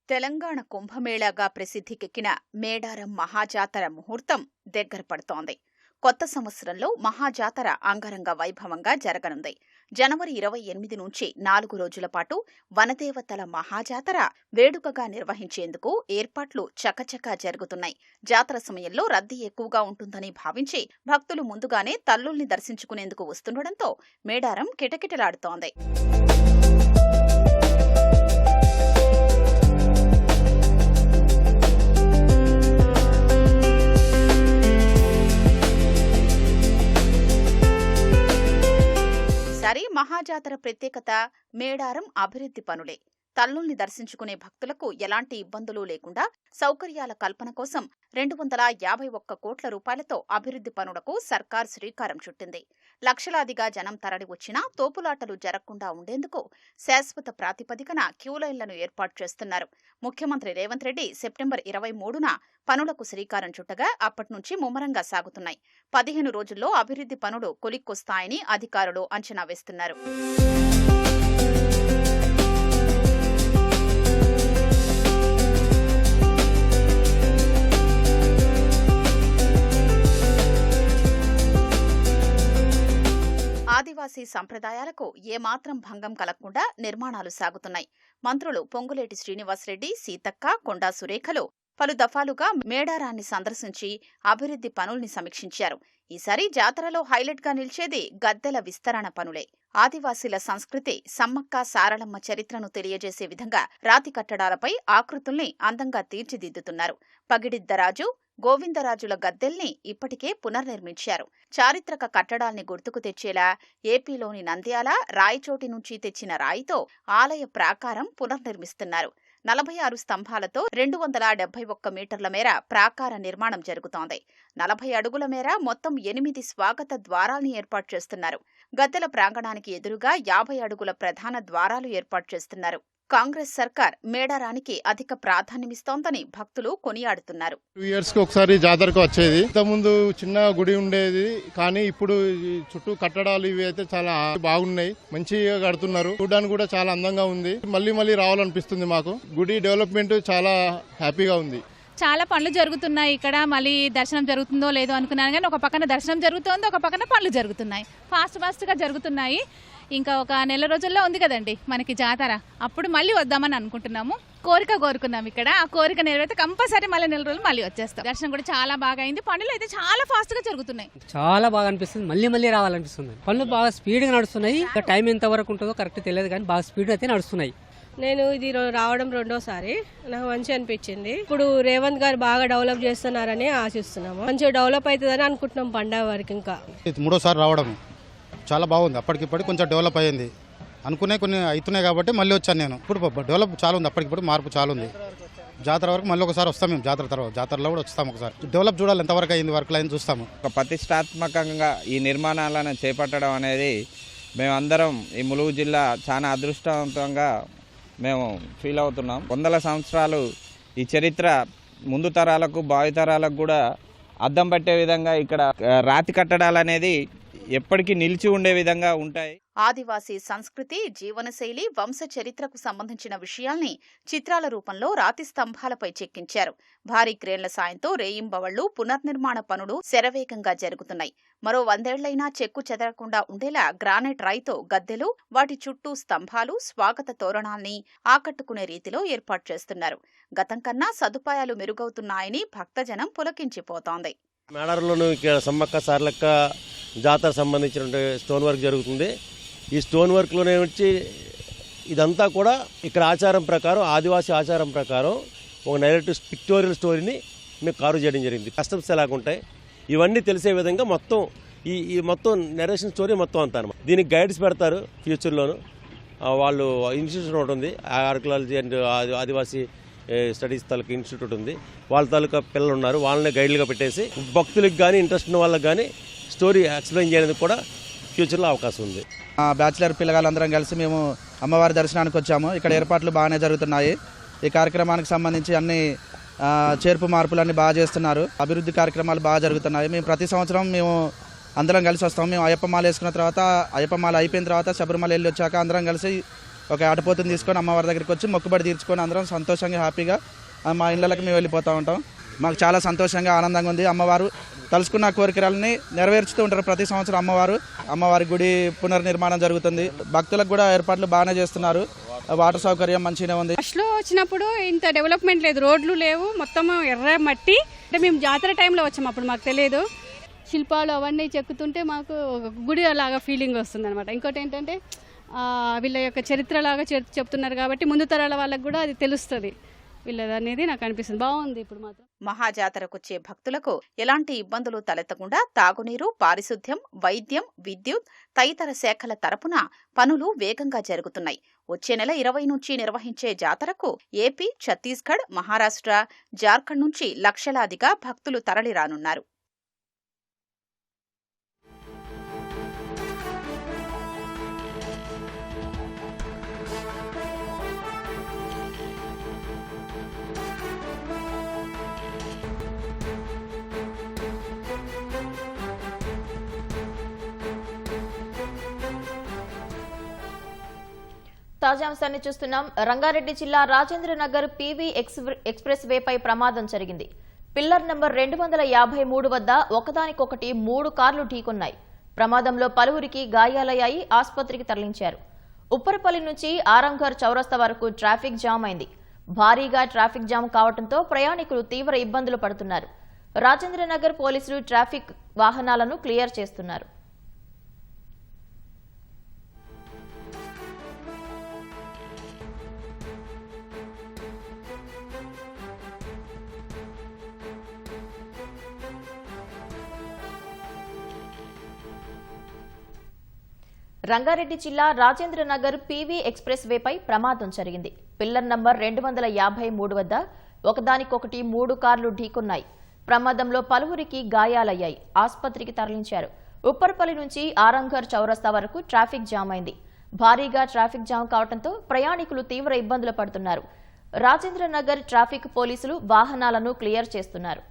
తెలంగాణ కుంభమేళాగా ప్రసిద్ధికెక్కిన మేడారం మహాజాతర ముహూర్తం దగ్గర పడుతోంది. కొత్త సంవత్సరంలో మహాజాతర అంగరంగ వైభవంగా జరగనుంది. జనవరి 28 నుంచి 4 రోజుల పాటు వనదేవతల మహాజాతర వేడుకగా నిర్వహించేందుకు ఏర్పాట్లు చకచకా జరుగుతున్నాయి. జాతర సమయంలో రద్దీ ఎక్కువగా ఉంటుందని భావించి భక్తులు ముందుగానే తల్లుల్ని దర్శించుకునేందుకు వస్తుండటంతో మేడారం కిటకిటలాడుతోంది. ఈసారి మహాజాతర ప్రత్యేకత మేడారం అభివృద్ధి పనులే. తల్లుల్ని దర్శించుకునే భక్తులకు ఎలాంటి ఇబ్బందులు లేకుండా సౌకర్యాల కల్పన కోసం 251 కోట్ల రూపాయలతో అభివృద్ధి పనులకు సర్కార్ శ్రీకారం చుట్టింది. లక్షలాదిగా జనం తరలి వచ్చినా తోపులాటలు జరగకుండా ఉండేందుకు శాశ్వత ప్రాతిపదికన క్యూలైన్లను ఏర్పాటు చేస్తున్నారు. ముఖ్యమంత్రి రేవంత్ రెడ్డి సెప్టెంబర్ 23న పనులకు శ్రీకారం చుట్టగా అప్పటి నుంచి ముమ్మరంగా సాగుతున్నాయి. 15 రోజుల్లో అభివృద్ధి పనులు కొలిక్కొస్తాయని అధికారులు అంచనా వేస్తున్నారు. ఆదివాసీ సంప్రదాయాలకు ఏమాత్రం భంగం కలగకుండా నిర్మాణాలు సాగుతున్నాయి. మంత్రులు పొంగులేటి శ్రీనివాసరెడ్డి, సీతక్క, కొండా సురేఖలు పలు దఫాలుగా మేడారాన్ని సందర్శించి అభివృద్ధి పనుల్ని సమీక్షించారు. ఈసారి జాతరలో హైలైట్గా నిలిచేది గద్దెల విస్తరణ పనులే. ఆదివాసీల సంస్కృతి, సమ్మక్క సారలమ్మ చరిత్రను తెలియజేసే విధంగా రాతి కట్టడాలపై ఆకృతుల్ని అందంగా తీర్చిదిద్దుతున్నారు. పగిడిద్దరాజు, గోవిందరాజుల గద్దెల్ని ఇప్పటికే పునర్నిర్మించారు. చారిత్రక కట్టడాల్ని గుర్తుకు తెచ్చేలా ఏపీలోని నంద్యాల, రాయచోటి నుంచి తెచ్చిన రాయితో ఆలయ ప్రాకారం పునర్నిర్మిస్తున్నారు. 46 స్తంభాలతో 271 మీటర్ల మేర ప్రాకార నిర్మాణం జరుగుతోంది. 40 అడుగుల మేర మొత్తం 8 స్వాగత ద్వారాల్ని ఏర్పాటు చేస్తున్నారు. గద్దెల ప్రాంగణానికి ఎదురుగా 50 అడుగుల ప్రధాన ద్వారాలు ఏర్పాటు చేస్తున్నారు. కాంగ్రెస్ సర్కార్ మేడారానికి అధిక ప్రాధాన్యమిస్తోందని భక్తులు కొనియాడుతున్నారు. 2 years కి ఒకసారి జాతరకు వచ్చేది. ఇంతకుముందు చిన్న గుడి ఉండేది, కానీ ఇప్పుడు చుట్టూ కట్టడాలు ఇవి అయితే చాలా బాగున్నాయి, మంచిగా కడుతున్నారు. చూడడానికి కూడా చాలా అందంగా ఉంది. మళ్ళీ రావాలనిపిస్తుంది మాకు. గుడి డెవలప్మెంట్ చాలా హ్యాపీగా ఉంది. చాలా పనులు జరుగుతున్నాయి ఇక్కడ. మళ్ళీ దర్శనం జరుగుతుందో లేదో అనుకున్నాను, కానీ ఒక పక్కన దర్శనం జరుగుతోంది, ఒక పక్కన పనులు జరుగుతున్నాయి. ఫాస్ట్గా జరుగుతున్నాయి. ఇంకా ఒక నెల రోజుల్లో ఉంది కదండి మనకి జాతర, అప్పుడు మళ్ళీ వద్దామని అనుకుంటున్నాము. కోరిక కోరుకున్నాం ఇక్కడ. ఆ కోరిక నెరవేరితే కంపల్సరీ మళ్ళీ 4 రోజులు మళ్ళీ వచ్చేస్తాం. దర్శనం కూడా చాలా బాగా అయింది. పనులు అయితే చాలా ఫాస్ట్ గా జరుగుతున్నాయి. చాలా బాగా అనిపిస్తుంది. మళ్ళీ రావాలనిపిస్తుంది. పనులు బాగా స్పీడ్ గా నడుస్తున్నాయి. టైం ఎంత వరకు ఉంటుందో కరెక్ట్ తెలియదు కానీ బాగా స్పీడ్ అయితే నడుస్తున్నాయి. నేను ఇది రావడం 2వ సారి. నాకు మంచి అనిపించింది. ఇప్పుడు రేవంత్ గారు బాగా డెవలప్ చేస్తున్నారని ఆశిస్తున్నాము. మంచిగా డెవలప్ అవుతుందని అనుకుంటున్నాం పండగ వరకు. ఇంకా 3వ రావడం చాలా బాగుంది. అప్పటికిప్పటి కొంచెం డెవలప్ అయ్యింది. అనుకునే కొన్ని అవుతున్నాయి కాబట్టి మళ్ళీ వచ్చాను నేను. ఇప్పుడు డెవలప్ చాలా ఉంది. అప్పటికిప్పుడు మార్పు చాలా ఉంది. జాతర వరకు మళ్ళీ ఒకసారి వస్తాం మేము. జాతరలో కూడా వస్తాం. ఒకసారి డెవలప్ చూడాలి ఎంతవరకు అయింది, వర్క్ లైన్ చూస్తాము. ఒక ప్రతిష్టాత్మకంగా ఈ నిర్మాణాలను చేపట్టడం అనేది మేమందరం ఈ ములుగు జిల్లా చాలా అదృష్టవంతంగా మేము ఫీల్ అవుతున్నాం. 100 సంవత్సరాలు ఈ చరిత్ర ముందు తరాలకు భావితరాలకు కూడా అద్దం పట్టే విధంగా ఇక్కడ రాతి కట్టడాలు అనేది ఎప్పటికీ నిలిచి ఉండే విధంగా ఉంటాయి. ఆదివాసీ సంస్కృతి, జీవనశైలి, వంశ చరిత్రకు సంబంధించిన విషయాల్ని చిత్రాల రూపంలో రాతి స్తంభాలపై చెక్కించారు. భారీ క్రేన్ల సాయంతో రేయింబవళ్లు పునర్నిర్మాణ పనులు శరవేగంగా జరుగుతున్నాయి. మరో 100 ఏళ్లైనా చెక్కు చెదరకుండా ఉండేలా గ్రానైట్ రాయితో గద్దెలు, వాటి చుట్టూ స్తంభాలు, స్వాగత తోరణాల్ని ఆకట్టుకునే రీతిలో ఏర్పాటు చేస్తున్నారు. గతం కన్నా సదుపాయాలు మెరుగవుతున్నాయని భక్తజనం పులకించిపోతోంది. మేడారంలోనూ ఇక్కడ సమ్మక్క సార్లక్క జాతర సంబంధించిన స్టోన్ వర్క్ జరుగుతుంది. ఈ స్టోన్ వర్క్లోనే వచ్చి ఇదంతా కూడా ఇక్కడ ఆచారం ప్రకారం, ఆదివాసీ ఆచారం ప్రకారం ఒక నైరేటివ్ పిక్టోరియల్ స్టోరీని మేము కారు చేయడం జరిగింది. కస్టమ్స్ ఎలాగుంటాయి ఇవన్నీ తెలిసే విధంగా మొత్తం ఈ మొత్తం నరేషన్ స్టోరీ మొత్తం అంతా అనమాట. దీనికి గైడ్స్ పెడతారు ఫ్యూచర్లోను. వాళ్ళు ఇన్స్టిట్యూషన్ ఒకటి ఉంది, archaeology and Adivasi studies taluka institute ఉంది. వాళ్ళ తాలూకా పిల్లలు ఉన్నారు, వాళ్ళని గైడ్లుగా పెట్టేసి భక్తులకు కానీ ఇంట్రెస్ట్ ఉన్న వాళ్ళకి కానీ స్టోరీ ఎక్స్ప్లెయిన్ చేయడానికి కూడా ఫ్యూచర్లో అవకాశం ఉంది. బ్యాచిలర్ పిల్లగాళ్ళందరం కలిసి మేము అమ్మవారి దర్శనానికి వచ్చాము. ఇక్కడ ఏర్పాట్లు బాగానే జరుగుతున్నాయి. ఈ కార్యక్రమానికి సంబంధించి అన్ని చేర్పు మార్పులన్నీ బాగా చేస్తున్నారు. అభివృద్ధి కార్యక్రమాలు బాగా జరుగుతున్నాయి. మేము ప్రతి సంవత్సరం మేము అందరం కలిసి వస్తాము. మేము అయ్యప్పమాల వేసుకున్న తర్వాత, అయ్యప్పమాల అయిపోయిన తర్వాత శబరిమల వెళ్ళి వచ్చాక అందరం కలిసి ఒక ఆటపోతుని తీసుకొని అమ్మవారి దగ్గరికి వచ్చి మొక్కుబడి తీర్చుకొని అందరం సంతోషంగా హ్యాపీగా మా ఇళ్ళకి మేము వెళ్ళిపోతూ ఉంటాం. మాకు చాలా సంతోషంగా ఆనందంగా ఉంది. అమ్మవారు తలుచుకున్న కోరికలని నెరవేర్చుతూ ఉంటారు ప్రతి సంవత్సరం. అమ్మవారి గుడి పునర్నిర్మాణం జరుగుతుంది. భక్తులకు కూడా ఏర్పాట్లు బాగానే చేస్తున్నారు. వాటర్ సౌకర్యం మంచిగానే ఉంది. ఫస్ట్లో వచ్చినప్పుడు ఇంత డెవలప్మెంట్ లేదు, రోడ్లు లేవు, మొత్తం ఎర్ర మట్టి. అంటే మేము జాతర టైంలో వచ్చాము, అప్పుడు మాకు తెలియదు. శిల్పాలు అవన్నీ చెక్కుతుంటే మాకు గుడి అలాగా ఫీలింగ్ వస్తుంది అనమాట. ఇంకోటి ఏంటంటే వీళ్ళ యొక్క చరిత్రలాగా చెప్తున్నారు కాబట్టి ముందు తరాల వాళ్ళకు కూడా అది తెలుస్తుంది వీళ్ళది అనేది నాకు అనిపిస్తుంది. బాగుంది. ఇప్పుడు మాత్రం మహాజాతరకొచ్చే భక్తులకు ఎలాంటి ఇబ్బందులు తలెత్తకుండా తాగునీరు, పారిశుద్ధ్యం, వైద్యం, విద్యుత్ తదితర శాఖల తరపున పనులు వేగంగా జరుగుతున్నాయి. వచ్చే నెల 20 నుంచి నిర్వహించే జాతరకు ఏపీ, ఛత్తీస్గఢ్, మహారాష్ట్ర, జార్ఖండ్ నుంచి లక్షలాదిగా భక్తులు తరలిరానున్నారు. తాజా అంశాన్ని చూస్తున్నాం. రంగారెడ్డి జిల్లా రాజేంద్ర నగర్ పీవీ ఎక్స్ప్రెస్ వేపై ప్రమాదం జరిగింది. పిల్లర్ నంబర్ 253 వద్ద ఒకదానికొకటి 3 కార్లు ఢీకొన్నాయి. ప్రమాదంలో పలువురికి గాయాలయ్యాయి, ఆసుపత్రికి తరలించారు. ఉప్పరపల్లి నుంచి ఆరంఘర్ చౌరస్తా వరకు ట్రాఫిక్ జామ్ అయింది. భారీగా ట్రాఫిక్ జామ్ కావడంతో ప్రయాణికులు తీవ్ర ఇబ్బందులు పడుతున్నారు. రాజేంద్ర నగర్ పోలీసులు ట్రాఫిక్ వాహనాలను క్లియర్ చేస్తున్నారు. రంగారెడ్డి జిల్లా రాజేంద్ర నగర్ పీవీ ఎక్స్ప్రెస్ వేపై ప్రమాదం జరిగింది. పిల్లర్ నంబర్ 253 వద్ద ఒకదానికొకటి 3 కార్లు ఢీకొన్నాయి. ప్రమాదంలో పలువురికి గాయాలయ్యాయి, ఆసుపత్రికి తరలించారు. ఉప్పర్పల్లి నుంచి ఆరంఘర్ చౌరస్తా వరకు ట్రాఫిక్ జామ్ అయింది. భారీగా ట్రాఫిక్ జామ్ కావడంతో ప్రయాణికులు తీవ్ర ఇబ్బందులు పడుతున్నారు. రాజేంద్ర నగర్ ట్రాఫిక్ పోలీసులు వాహనాలను క్లియర్ చేస్తున్నారు.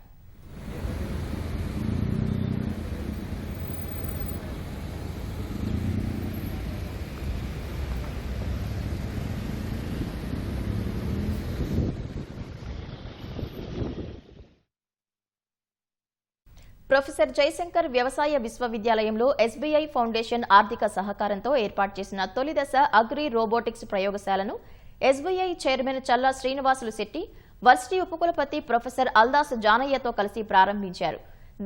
ప్రొఫెసర్ జయశంకర్ వ్యవసాయ విశ్వవిద్యాలయంలో ఎస్బీఐ ఫౌండేషన్ ఆర్థిక సహకారంతో ఏర్పాటు చేసిన తొలి దశ అగ్రి రోబోటిక్స్ ప్రయోగశాలను ఎస్బీఐ చైర్మన్ చల్లా శ్రీనివాసులు శెట్టి వర్సిటీ ఉపకులపతి ప్రొఫెసర్ అల్దాస్ జానయ్యతో కలిసి ప్రారంభించారు.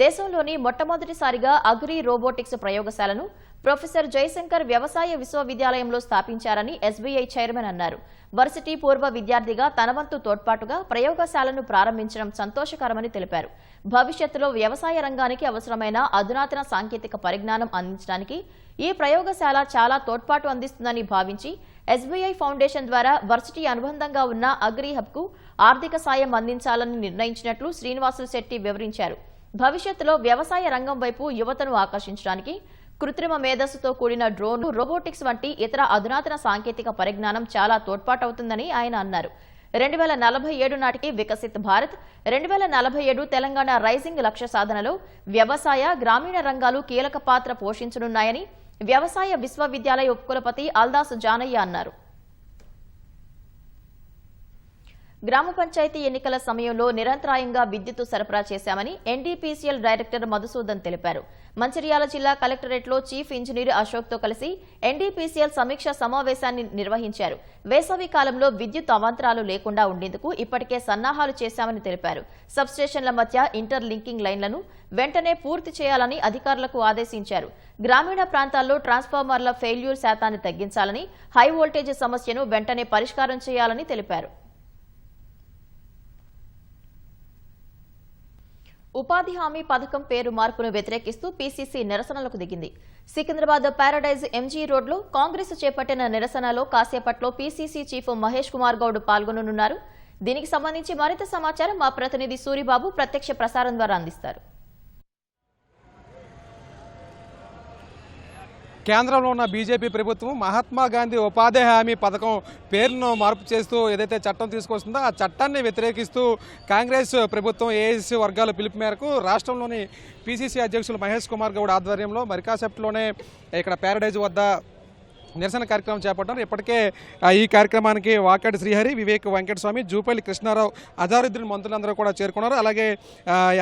దేశంలోని మొట్టమొదటిసారిగా అగ్రి రోబోటిక్స్ ప్రయోగశాలను ప్రొఫెసర్ జయశంకర్ వ్యవసాయ విశ్వవిద్యాలయంలో స్థాపించారని ఎస్బీఐ చైర్మన్ అన్నారు. వర్సిటీ పూర్వ విద్యార్థిగా తన వంతు తోడ్పాటుగా ప్రయోగశాలను ప్రారంభించడం సంతోషకరమని తెలిపారు. భవిష్యత్తులో వ్యవసాయ రంగానికి అవసరమైన అధునాతన సాంకేతిక పరిజ్ఞానం అందించడానికి ఈ ప్రయోగశాల చాలా తోడ్పాటు అందిస్తుందని భావించి ఎస్బీఐ ఫౌండేషన్ ద్వారా వర్సిటీ అనుబంధంగా ఉన్న అగ్రి హబ్కు ఆర్థిక సాయం అందించాలని నిర్ణయించినట్లు శ్రీనివాసులు శెట్టి వివరించారు. భవిష్యత్తులో వ్యవసాయ రంగం వైపు యువతను ఆకర్షించడానికి కృత్రిమ మేధస్సుతో కూడిన డ్రోన్, రోబోటిక్స్ వంటి ఇతర అధునాతన సాంకేతిక పరిజ్ఞానం చాలా తోడ్పాటవుతుందని ఆయన అన్నారు. 2047 నాటికి వికసిత్ భారత్, 2047 తెలంగాణ రైజింగ్ లక్ష్య సాధనలో వ్యవసాయ, గ్రామీణ రంగాలు కీలక పాత్ర పోషించనున్నాయని వ్యవసాయ విశ్వవిద్యాలయ ఉపకులపతి అల్దాస్ జానయ్య అన్నారు. గ్రామ పంచాయతీ ఎన్నికల సమయంలో నిరంతరాయంగా విద్యుత్తు సరఫరా చేశామని ఎన్డీపీసీఎల్ డైరెక్టర్ మధుసూదన్ తెలిపారు. మంచిర్యాల జిల్లా కలెక్టరేట్లో చీఫ్ ఇంజనీర్ అశోక్తో కలిసి ఎన్డీపీసీఎల్ సమీక్ష సమావేశాన్ని నిర్వహించారు. వేసవి కాలంలో విద్యుత్ అవాంతరాలు లేకుండా ఉండేందుకు ఇప్పటికే సన్నాహాలు చేశామని తెలిపారు. సబ్స్టేషన్ల మధ్య ఇంటర్ లింకింగ్ లైన్లను వెంటనే పూర్తి చేయాలని అధికారులకు ఆదేశించారు. గ్రామీణ ప్రాంతాల్లో ట్రాన్స్ఫార్మర్ల ఫెయిల్యూర్ శాతాన్ని తగ్గించాలని, హై వోల్టేజ్ సమస్యను వెంటనే పరిష్కారం చేయాలని తెలిపారు. ఉపాధి హామీ పథకం పేరు మార్పును వ్యతిరేకిస్తూ పీసీసీ నిరసనలకు దిగింది. సికింద్రాబాద్ పారాడైజ్ ఎంజీ రోడ్లో కాంగ్రెస్ చేపట్టిన నిరసనలో కాసేపట్లో పీసీసీ చీఫ్ మహేష్ కుమార్ గౌడ్ పాల్గొననున్నారు. దీనికి సంబంధించి మరింత సమాచారం మా ప్రతినిధి సూరిబాబు ప్రత్యక్ష ప్రసారం ద్వారా అందిస్తారు. కేంద్రంలో ఉన్న బీజేపీ ప్రభుత్వం మహాత్మా గాంధీ ఉపాధి హామీ పథకం పేరును మార్పు చేస్తూ ఏదైతే చట్టం తీసుకొస్తుందో ఆ చట్టాన్ని వ్యతిరేకిస్తూ కాంగ్రెస్ ప్రభుత్వం ఏఐసీసీ వర్గాల పిలుపు మేరకు రాష్ట్రంలోని పీసీసీ అధ్యక్షులు మహేష్ కుమార్ గౌడ్ ఆధ్వర్యంలో మరి కాసేపట్లోనే ఇక్కడ ప్యారడైజ్ వద్ద నిరసన కార్యక్రమం చేపట్టారు. ఇప్పటికే ఈ కార్యక్రమానికి వాకాటి శ్రీహరి, వివేక్ వెంకటస్వామి, జూపల్లి కృష్ణారావు, అజారుద్దీన్ మంత్రులందరూ కూడా చేరుకున్నారు. అలాగే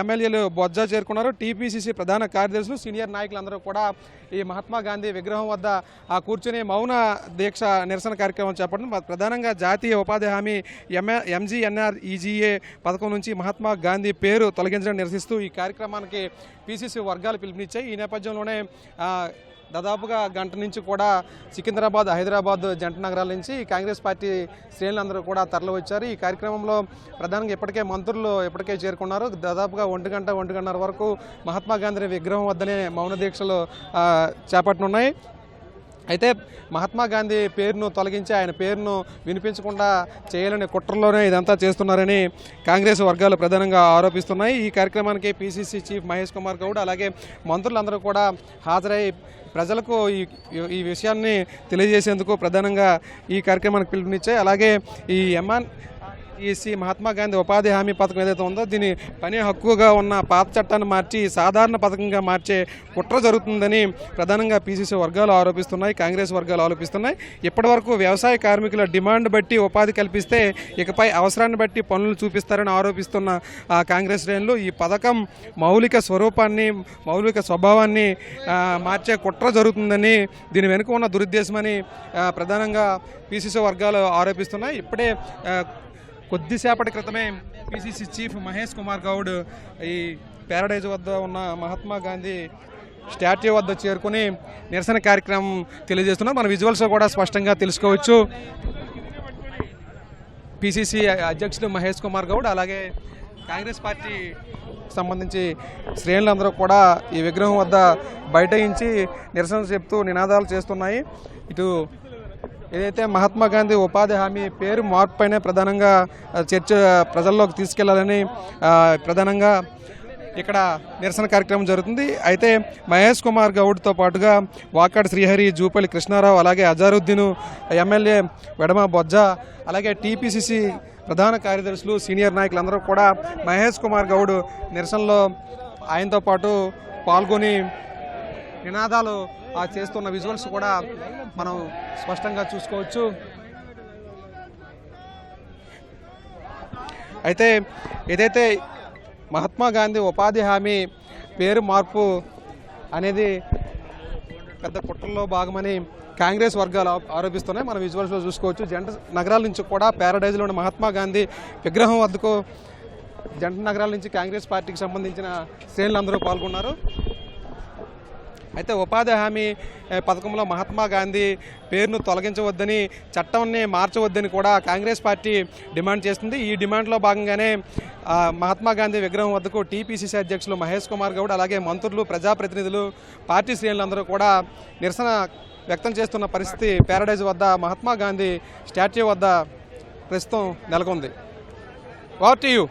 ఎమ్మెల్యేలు బొజ్జా చేరుకున్నారు. టీపీసీసీ ప్రధాన కార్యదర్శులు, సీనియర్ నాయకులందరూ కూడా ఈ మహాత్మా గాంధీ విగ్రహం వద్ద కూర్చొని మౌన దీక్ష నిరసన కార్యక్రమం చేపట్టారు. ప్రధానంగా జాతీయ ఉపాధి హామీ ఎంజీఎన్ఆర్ఈజీఏ పథకం నుంచి మహాత్మా గాంధీ పేరు తొలగించడం నిరసిస్తూ ఈ కార్యక్రమానికి పీసీసీ వర్గాలు పిలుపునిచ్చాయి. ఈ నేపథ్యంలోనే దాదాపుగా గంట నుంచి కూడా సికింద్రాబాద్, హైదరాబాద్ జంట నగరాల నుంచి కాంగ్రెస్ పార్టీ శ్రేణులందరూ కూడా తరలి వచ్చారు. ఈ కార్యక్రమంలో ప్రధానంగా ఇప్పటికే మంత్రులు ఇప్పటికే చేరుకున్నారు. దాదాపుగా 1-1:30 వరకు మహాత్మా గాంధీ విగ్రహం వద్దనే మౌన దీక్షలు చేపట్టనున్నాయి. అయితే మహాత్మా గాంధీ పేరును తొలగించి ఆయన పేరును వినిపించకుండా చేయాలనే కుట్రలోనే ఇదంతా చేస్తున్నారని కాంగ్రెస్ వర్గాలు ప్రధానంగా ఆరోపిస్తున్నాయి. ఈ కార్యక్రమానికి పీసీసీ చీఫ్ మహేష్ కుమార్ గౌడ్ అలాగే మంత్రులందరూ కూడా హాజరై ప్రజలకు ఈ విషయాన్ని తెలియజేసేందుకు ప్రధానంగా ఈ కార్యక్రమానికి పిలుపునిచ్చాయి. అలాగే ఈ ఎంఎన్ఈసీ మహాత్మా గాంధీ ఉపాధి హామీ పథకం ఏదైతే ఉందో దీని పని హక్కుగా ఉన్న పాత చట్టాన్ని మార్చి సాధారణ పథకంగా మార్చే కుట్ర జరుగుతుందని ప్రధానంగా పీసీసీ వర్గాలు ఆరోపిస్తున్నాయి, కాంగ్రెస్ వర్గాలు ఆరోపిస్తున్నాయి. ఇప్పటివరకు వ్యవసాయ కార్మికుల డిమాండ్ బట్టి ఉపాధి కల్పిస్తే ఇకపై అవసరాన్ని బట్టి పనులు చూపిస్తారని ఆరోపిస్తున్న కాంగ్రెస్ శ్రేణులు ఈ పథకం మౌలిక స్వరూపాన్ని, మౌలిక స్వభావాన్ని మార్చే కుట్ర జరుగుతుందని, దీని వెనుక ఉన్న దురుద్దేశమని ప్రధానంగా పీసీసీ వర్గాలు ఆరోపిస్తున్నాయి. ఇప్పుడే కొద్దిసేపటి క్రితమే పీసీసీ చీఫ్ మహేష్ కుమార్ గౌడ్ ఈ ప్యారడైజ్ వద్ద ఉన్న మహాత్మా గాంధీ స్టాట్యూ వద్ద చేరుకుని నిరసన కార్యక్రమం తెలియజేస్తున్నారు. మన విజువల్స్ కూడా స్పష్టంగా తెలుసుకోవచ్చు. పీసీసీ అధ్యక్షుడు మహేష్ కుమార్ గౌడ్ అలాగే కాంగ్రెస్ పార్టీ సంబంధించి శ్రేణులందరూ కూడా ఈ విగ్రహం వద్ద బైఠాయించి నిరసన చెప్తూ నినాదాలు చేస్తున్నాయి. ఇటు ఏదైతే మహాత్మా గాంధీ ఉపాధి హామీ పేరు మార్పుపైనే ప్రధానంగా చర్చ ప్రజల్లోకి తీసుకెళ్లాలని ప్రధానంగా ఇక్కడ నిరసన కార్యక్రమం జరుగుతుంది. అయితే మహేష్ కుమార్ గౌడ్తో పాటుగా వాకాటి శ్రీహరి, జూపల్లి కృష్ణారావు అలాగే అజారుద్దీన్, ఎమ్మెల్యే వెడమ బొజ్జా అలాగే టీపీసీసీ ప్రధాన కార్యదర్శులు, సీనియర్ నాయకులందరూ కూడా మహేష్ కుమార్ గౌడ్ నిరసనలో ఆయనతో పాటు పాల్గొని నినాదాలు చేస్తున్న విజువల్స్ కూడా మనం స్పష్టంగా చూసుకోవచ్చు. అయితే ఏదైతే మహాత్మా గాంధీ ఉపాధి హామీ పేరు మార్పు అనేది పెద్ద కుట్రలో భాగమని కాంగ్రెస్ వర్గాలు ఆరోపిస్తున్నాయి. మనం విజువల్స్లో చూసుకోవచ్చు. జంట నగరాల నుంచి కూడా ప్యారడైజ్లోని మహాత్మా గాంధీ విగ్రహం వద్దకు జంట నగరాల నుంచి కాంగ్రెస్ పార్టీకి సంబంధించిన శ్రేణులందరూ పాల్గొన్నారు. అయితే ఉపాధి హామీ పథకంలో మహాత్మా గాంధీ పేరును తొలగించవద్దని, చట్టాన్ని మార్చవద్దని కూడా కాంగ్రెస్ పార్టీ డిమాండ్ చేస్తుంది. ఈ డిమాండ్లో భాగంగానే మహాత్మా గాంధీ విగ్రహం వద్దకు టీపీసీసీ అధ్యక్షులు మహేష్ కుమార్ గౌడ్, అలాగే మంత్రులు, ప్రజాప్రతినిధులు, పార్టీ శ్రేణులందరూ కూడా నిరసన వ్యక్తం చేస్తున్న పరిస్థితి ప్యారడైజ్ వద్ద మహాత్మా గాంధీ స్టాట్యూ వద్ద ప్రస్తుతం నెలకొంది. Over to you.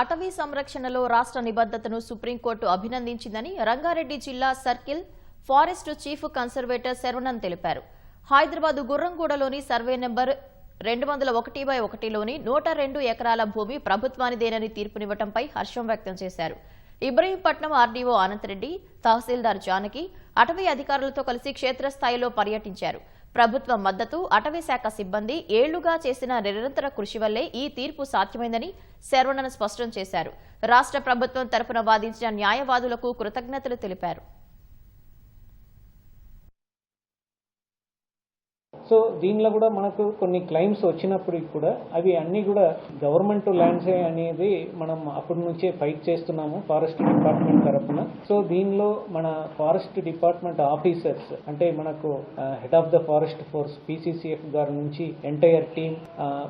అటవీ సంరక్షణలో రాష్ట్ర నిబద్ధతను సుప్రీంకోర్టు అభినందించిందని రంగారెడ్డి జిల్లా circle forest chief conservator Saravanan తెలిపారు. హైదరాబాద్ గుర్రంగూడలోని సర్వే నెంబర్ 201/1లోని 102 ఎకరాల భూమి ప్రభుత్వానిదేనని తీర్పునివ్వడంపై హర్షం వ్యక్తం చేశారు. ఇబ్రహీంపట్నం ఆర్డీఓ అనంతరెడ్డి, తహసీల్దార్ జానకి అటవీ అధికారులతో కలిసి క్షేత్రస్థాయిలో పర్యటించారు. ప్రభుత్వ మద్దతు, అటవీ శాఖ సిబ్బంది ఏళ్లుగా చేసిన నిరంతర కృషి వల్లే ఈ తీర్పు సాధ్యమైందని శరవణన్ స్పష్టం చేశారు. రాష్ట్ర ప్రభుత్వం తరపున వాదించిన న్యాయవాదులకు కృతజ్ఞతలు తెలిపారు. సో దీనిలో కూడా మనకు కొన్ని క్లైమ్స్ వచ్చినప్పటికి కూడా అవి అన్నీ కూడా గవర్నమెంట్ ల్యాండ్సే అనేది మనం అప్పటి నుంచే ఫైట్ చేస్తున్నాము ఫారెస్ట్ డిపార్ట్మెంట్ తరఫున. సో దీనిలో మన ఫారెస్ట్ డిపార్ట్మెంట్ ఆఫీసర్స్ అంటే మనకు head of the forest force PCCF గారి నుంచి entire team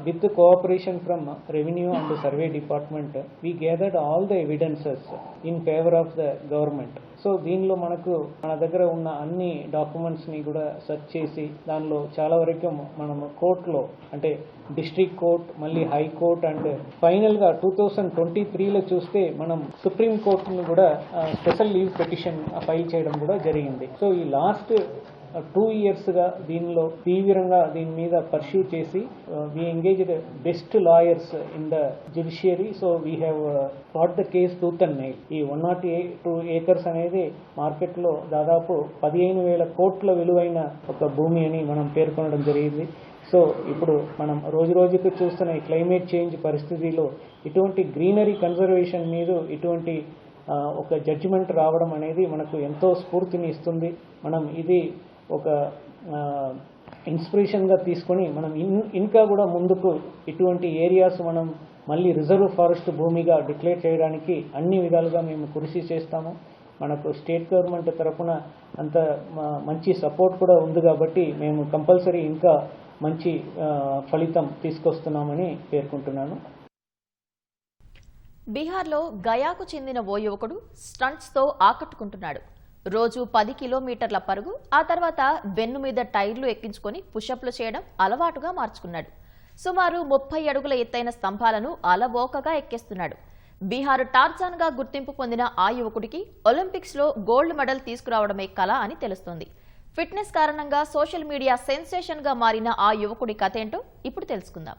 with cooperation from revenue and survey department we gathered all the evidences in favour of the government. So దీనిలో మనకు మన దగ్గర ఉన్న అన్ని డాక్యుమెంట్స్ ని కూడా సెర్చ్ చేసి దానిలో చాలా వరకు మనము కోర్టులో అంటే డిస్ట్రిక్ట్ కోర్ట్, మళ్ళీ హైకోర్ట్ అండ్ ఫైనల్ గా 2023లో చూస్తే మనం సుప్రీం కోర్టును కూడా స్పెషల్ లీవ్ పిటిషన్ ఫైల్ చేయడం కూడా జరిగింది. సో ఈ లాస్ట్ 2 years గా దీనిలో తీవ్రంగా దీని మీద పర్స్యూ చేసి we engaged best lawyers in the judiciary. So we have fought the case tooth and nail. ఈ 102 acres అనేది మార్కెట్లో దాదాపు 15,000 కోట్ల విలువైన ఒక భూమి అని మనం పేర్కొనడం జరిగింది. సో ఇప్పుడు మనం రోజు రోజుకు చూస్తున్న ఈ క్లైమేట్ చేంజ్ పరిస్థితిలో ఇటువంటి గ్రీనరీ కన్జర్వేషన్ మీద ఇటువంటి ఒక జడ్జిమెంట్ రావడం అనేది మనకు ఎంతో స్ఫూర్తిని ఇస్తుంది. మనం ఇది ఒక ఇన్స్పిరేషన్గా తీసుకొని మనం ఇంకా కూడా ముందుకు ఇటువంటి ఏరియాస్ మనం మళ్ళీ రిజర్వ్ ఫారెస్ట్ భూమిగా డిక్లేర్ చేయడానికి అన్ని విధాలుగా మేము కృషి చేస్తాము. మనకు స్టేట్ గవర్నమెంట్ తరఫున అంత మంచి సపోర్ట్ కూడా ఉంది కాబట్టి మేము కంపల్సరీ ఇంకా మంచి ఫలితం తీసుకొస్తున్నామని పేర్కొంటున్నాను. బీహార్లో గయాకు చెందిన ఓ యువకుడు స్టంట్స్తో ఆకట్టుకుంటున్నాడు. రోజు 10 కిలోమీటర్ల పరుగు, ఆ తర్వాత బెన్ను మీద టైర్లు ఎక్కించుకొని పుషప్లు చేయడం అలవాటుగా మార్చుకున్నాడు. సుమారు 30 అడుగుల ఎత్తైన స్తంభాలను అలవోకగా ఎక్కేస్తున్నాడు. బీహార్ టార్జాన్ గా గుర్తింపు పొందిన ఆ యువకుడికి ఒలింపిక్స్ లో గోల్డ్ మెడల్ తీసుకురావడమే కల అని తెలుస్తోంది. ఫిట్నెస్ కారణంగా సోషల్ మీడియా సెన్సేషన్ గా మారిన ఆ యువకుడి కథేంటో ఇప్పుడు తెలుసుకుందాం.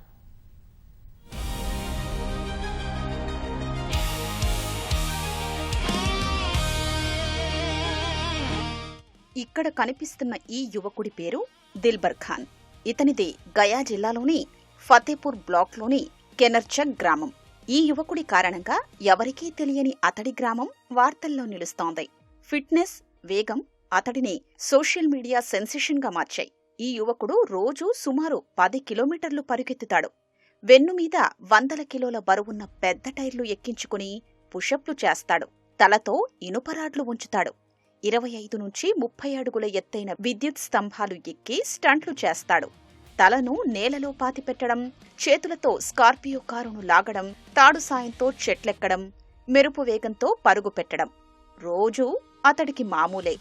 ఇక్కడ కనిపిస్తున్న ఈ యువకుడి పేరు దిల్బర్ ఖాన్. ఇతనిది గయా జిల్లాలోని ఫతేపూర్ బ్లాక్లోని కెనర్చక్ గ్రామం. ఈ యువకుడి కారణంగా ఎవరికీ తెలియని అతడి గ్రామం వార్తల్లో నిలుస్తోంది. ఫిట్నెస్, వేగం అతడిని సోషల్ మీడియా సెన్సేషన్గా మార్చాయి. ఈ యువకుడు రోజూ సుమారు 10 కిలోమీటర్లు పరుగెత్తుతాడు. వెన్నుమీద 100 కిలోల బరువున్న పెద్ద టైర్లు ఎక్కించుకుని పుషప్లు చేస్తాడు. తలతో ఇనుపరాడ్లు ఉంచుతాడు. 25 నుంచి 30 అడుగుల ఎత్తైన విద్యుత్ స్తంభాలు ఎక్కి స్టంట్లు చేస్తాడు. తలను నేలలో పాతిపెట్టడం, చేతులతో స్కార్పియో కారును లాగడం, తాడు సాయంతో చెట్లెక్కడం, మెరుపు వేగంతో పరుగు పెట్టడం రోజూ అతడికి మామూలే.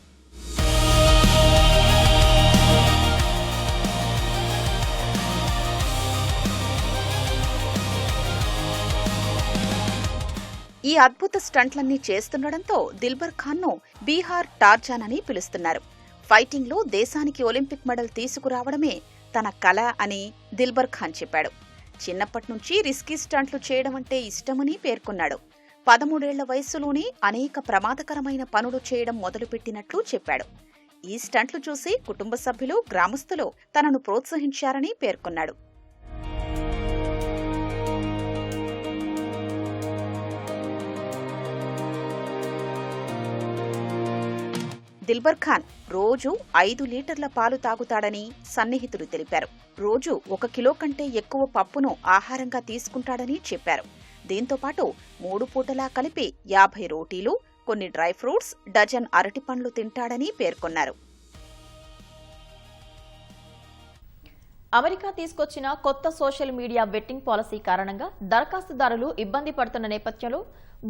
ఈ అద్భుత స్టంట్లన్నీ చేస్తుండడంతో దిల్బర్ ఖాన్ను బీహార్ టార్జాన్ అని పిలుస్తున్నారు. ఫైటింగ్లో దేశానికి ఒలింపిక్ మెడల్ తీసుకురావడమే తన కళ అని దిల్బర్ ఖాన్ చెప్పాడు. చిన్నప్పటి నుంచి రిస్కీ స్టంట్లు చేయడం అంటే ఇష్టమని పేర్కొన్నాడు. 13 ఏళ్ల వయసులోనే అనేక ప్రమాదకరమైన పనులు చేయడం మొదలుపెట్టినట్లు చెప్పాడు. ఈ స్టంట్లు చూసి కుటుంబ సభ్యులు, గ్రామస్తులు తనను ప్రోత్సహించారని పేర్కొన్నాడు. దిల్బర్ ఖాన్ రోజు 5 లీటర్ల పాలు తాగుతాడని సన్నిహితులు తెలిపారు. రోజు 1 కిలో కంటే ఎక్కువ పప్పును ఆహారంగా తీసుకుంటాడని చెప్పారు. దీంతో పాటు 3 పూటలా కలిపి 50 రోటీలు, కొన్ని డ్రై ఫ్రూట్స్, డజన్ అరటిపండ్లు తింటాడని పేర్కొన్నారు. అమెరికా తీసుకొచ్చిన కొత్త సోషల్ మీడియా బెట్టింగ్ పాలసీ కారణంగా దరఖాస్తుదారులు ఇబ్బంది పడుతున్న నేపథ్యంలో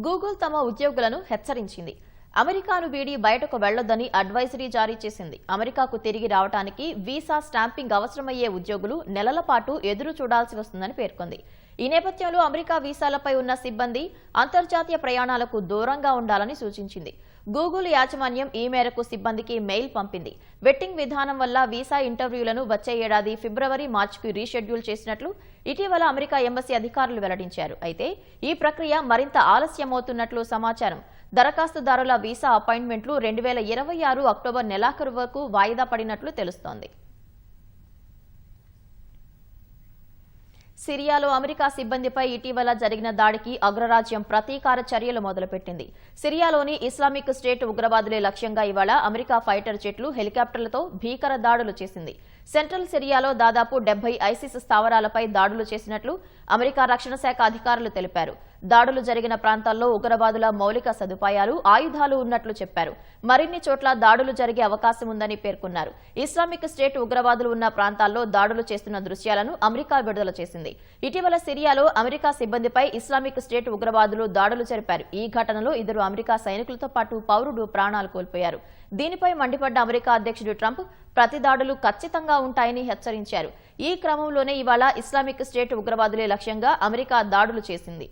గూగుల్ తమ ఉద్యోగులను హెచ్చరించింది. అమెరికాను వీడి బయటకు వెళ్లొద్దని అడ్వైజరీ జారీ చేసింది. అమెరికాకు తిరిగి రావడానికి వీసా స్టాంపింగ్ అవసరమయ్యే ఉద్యోగులు నెలల పాటు ఎదురు చూడాల్సి వస్తుందని పేర్కొంది. ఈ నేపథ్యంలో అమెరికా వీసాలపై ఉన్న సిబ్బంది అంతర్జాతీయ ప్రయాణాలకు దూరంగా ఉండాలని సూచించింది. గూగుల్ యాజమాన్యం ఈ మేరకు సిబ్బందికి మెయిల్ పంపింది. బెట్టింగ్ విధానం వల్ల వీసా ఇంటర్వ్యూలను వచ్చే ఏడాది ఫిబ్రవరి, మార్చికి రీషెడ్యూల్ చేసినట్లు ఇటీవల అమెరికా ఎంబసీ అధికారులు వెల్లడించారు. అయితే ఈ ప్రక్రియ మరింత ఆలస్యమవుతున్నట్లు సమాచారం. దరఖాస్తుదారుల వీసా అపాయింట్మెంట్లు 2026 అక్టోబర్ నెలాఖరు వరకు వాయిదా పడినట్లు తెలుస్తోంది. సిరియాలో అమెరికా సిబ్బందిపై ఇటీవల జరిగిన దాడికి అగ్రరాజ్యం ప్రతీకార చర్యలు మొదలుపెట్టింది. సిరియాలోని ఇస్లామిక్ స్టేట్ ఉగ్రవాదులే లక్ష్యంగా ఇవాళ అమెరికా ఫైటర్ జెట్లు, హెలికాప్టర్లతో భీకర దాడులు చేసింది. సెంట్రల్ సిరియాలో దాదాపు 70 ఐసిస్ స్థావరాలపై దాడులు చేసినట్లు అమెరికా రక్షణ శాఖ అధికారులు తెలిపారు. దాడులు జరిగిన ప్రాంతాల్లో ఉగ్రవాదుల మౌలిక సదుపాయాలు, ఆయుధాలు ఉన్నట్లు చెప్పారు. మరిన్ని చోట్ల దాడులు జరిగే అవకాశం ఉందని పేర్కొన్నారు. ఇస్లామిక్ స్టేట్ ఉగ్రవాదులు ఉన్న ప్రాంతాల్లో దాడులు చేస్తున్న దృశ్యాలను అమెరికా విడుదల చేసింది. ఇటీవల సిరియాలో అమెరికా సిబ్బందిపై ఇస్లామిక్ స్టేట్ ఉగ్రవాదులు దాడులు జరిపారు. ఈ ఘటనలో 2 అమెరికా సైనికులతో పాటు పౌరుడు ప్రాణాలు కోల్పోయారు. దీనిపై మండిపడ్డ అమెరికా అధ్యక్షుడు ట్రంప్ ప్రతి దాడులు ఖచ్చితంగా ఉంటాయని హెచ్చరించారు. ఈ క్రమంలోనే ఇవాళ ఇస్లామిక్ స్టేట్ ఉగ్రవాదులే లక్ష్యంగా అమెరికా దాడులు చేసింది.